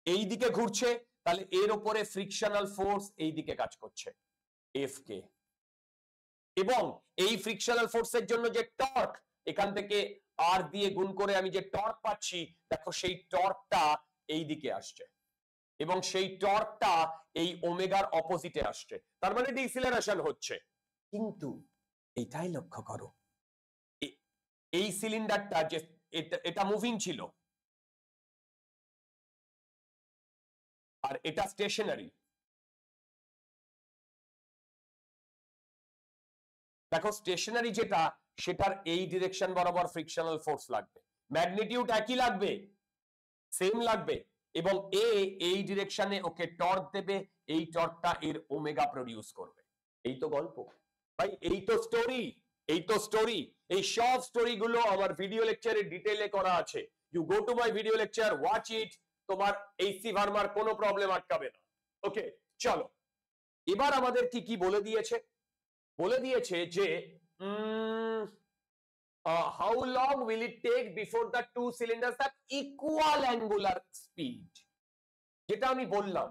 এই দিকে ঘুরছে, তাহলে এর উপরে ফ্রিকশনাল ফোর্স এই দিকে কাজ করছে, এফ কে, এবং এই ফ্রিকশনাল ফোর্সের জন্য যে টর্ক, এখান থেকে আর দিয়ে গুণ করে আমি যে টর্ক পাচ্ছি, দেখো সেই টর্কটা এই দিকে আসছে এবং সেই টর্কটা এই ওমেগার অপোজিটে আসছে, তার মানে ডিসেলারেশন হচ্ছে। কিন্তু এইটাই লক্ষ্য করো, এই সিলিন্ডারটা যে এটা মুভিং ছিল আর এটা স্টেশনারি। দেখো, স্টেশনারি যেটা, সেটার এই ডিরেকশন বরাবর ফ্রিকশনাল ফোর্স লাগবে, ম্যাগনিটিউড একই লাগবে, সেম লাগবে, এবং এই ডিরেকশনে ওকে টর্ক দেবে, এই টর্কটা এর ওমেগা প্রডিউস করবে। এই তো গল্প ভাই, এই তো স্টোরি, এই সব স্টোরি গুলো আমার ভিডিও লেকচারে ডিটেইলে করা আছে। You go to my video lecture, watch it, তোমার এইচসি ভার্মার কোনো প্রবলেম আটকাবে না। ওকে, চলো এবার আমাদের কি বলে দিয়েছে? বলে দিয়েছে যে how long will it take before the two cylinders have equal angular speed? যেটা আমি বললাম,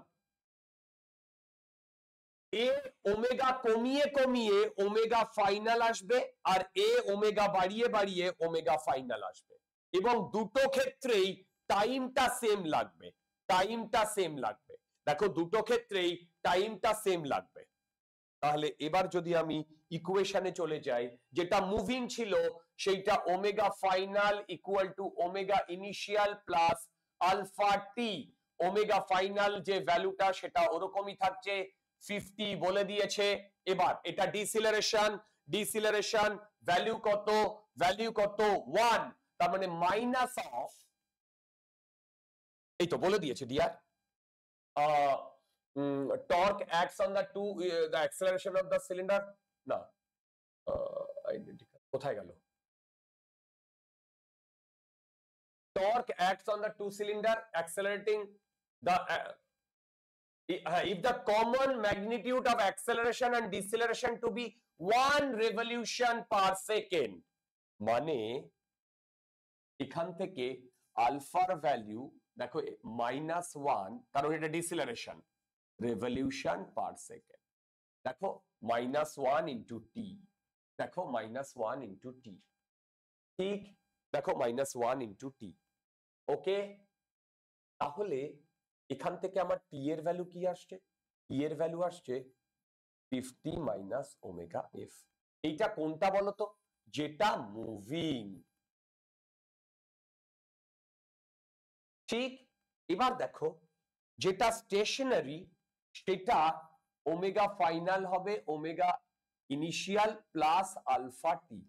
এ ওমেগা কমিয়ে কমিয়ে ওমেগা ফাইনাল আসবে, আর এ ওমেগা বাড়িয়ে বাড়িয়ে ওমেগা ফাইনাল আসবে, এবং দুটো ক্ষেত্রেই টাইমটা সেম লাগবে, দেখো দুটো ক্ষেত্রেই টাইমটা সেম লাগবে। তাহলে এবার যদি আমি ইকুয়েশনে চলে যাই, যেটা মুভিং ছিল সেইটা omega final equal to omega initial plus alpha T. Omega final যে ভ্যালুটা সেটা ওরকমই থাকছে, 50 বলে দিয়েছে। এবার এটা ডিসেলারেশন ভ্যালু কত? 1। তার মানে মাইনাস অফ, এই তো বলে দিয়েছে deer, torque acts on the the acceleration of the cylinder, না কোথায় গেল, torque acts on the two cylinder accelerating the if the common magnitude of acceleration and deceleration to be 1 revolution per second, মানে এখান থেকে আলফার ভ্যালু দেখো -1, কারণ এটা ডিসেলারেশন, রেভলিউশন পার সেকেন্ড, দেখো -1 ইন্টু টি, দেখো -1 ইন্টু টি, ঠিক, দেখো -1 ইন্টু টি। ওকে, তাহলে এখান থেকে আমার টি এর ভ্যালু কি আসছে, টি এর ভ্যালু আসছে 50 মাইনাস ওমেগা এফ। এইটা কোনটা বলতো, যেটা মুভিং, ঠিক। এবার দেখো যেটা স্টেশনারি সেটা ওমেগা ফাইনাল হবে omega initial plus alpha T,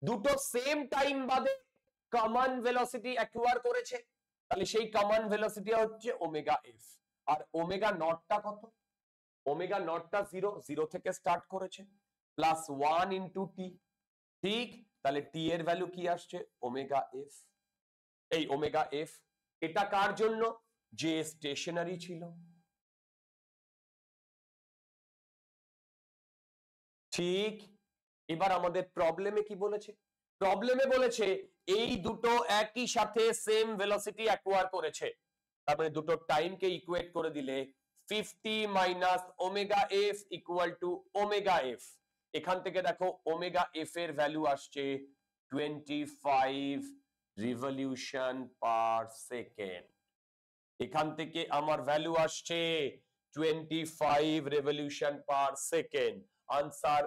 দুটো সেম টাইম বাদে কমন ভেলোসিটি অ্যাকুয়ার করেছে, তাহলে সেই কমন ভেলোসিটি হচ্ছে ওমেগা এফ। আর ওমেগা নটটা কত, ওমেগা নটটা 0 থেকে স্টার্ট করেছে, প্লাস 1 ইন্টু টি, ঠিক। তাহলে টি এর ভ্যালু কি আসছে, ওমেগা এফ, এই ওমেগা এফ। এটা কার জন্য, যে স্টেশনারি ছিল, ঠিক। এবার আমাদের প্রবলেমে কি বলেছে, প্রবলেমে বলেছে এই দুটো একই সাথে সেম ভেলোসিটি অ্যাকুয়ার করেছে, তার মানে দুটো টাইমকে ইকুয়েট করে দিলে 50 minus omega F equal to omega F. এখান থেকে দেখো ওমেগা এফ এর ভ্যালু আসছে 25 রিভলিউশন পার সেকেন্ড, এখান থেকে আমার ভ্যালু আসছে 25 revolution per second. Answer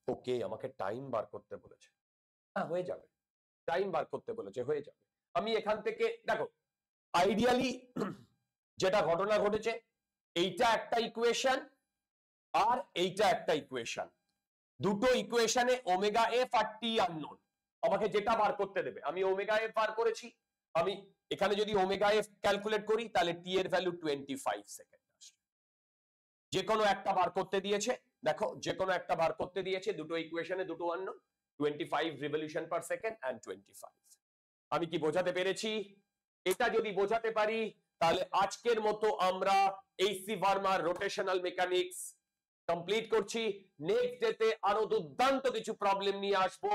okay, আমাকে টাইম বার করতে বলেছে, হ্যাঁ হয়ে যাবে, টাইম বার করতে বলেছে, হয়ে যাবে। আমি এখান থেকে দেখো আইডিয়ালি যেটা ঘটনা ঘটেছে, এইটা একটা ইকুয়েশন আর এইটা একটা ইকুয়েশন, দুটো ইকুয়েশনে ওমেগা এফ আর টি আননোন, আমাকে যেটা বার করতে দেবে, আমি ওমেগা এফ বার করেছি, আমি এখানে যদি ওমেগা এফ ক্যালকুলেট করি তাহলে টি এর ভ্যালু 25 সেকেন্ড আসবে, যে কোনো একটা বার করতে দিয়েছে, দেখো যে কোনো একটা বার করতে দিয়েছে, দুটো ইকুয়েশনে দুটো unknown, 25 revolution per second and 25। আমি কি বোঝাতে পেরেছি? এটা যদি বোঝাতে পারি তাহলে আজকের মতো আমরা এইচসি ভার্মার রোটেশনাল মেকানিক্স কমপ্লিট করছি। নেক্সট ডেতে আরো দুর্দান্ত কিছু প্রবলেম নিয়ে আসবো,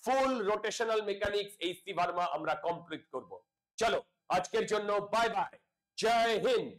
ফুল রোটেশনাল মেকানিক্স এইচসি ভার্মা আমরা কমপ্লিট করব। চলো আজকের জন্য বাই বাই, জয় হিন্দ।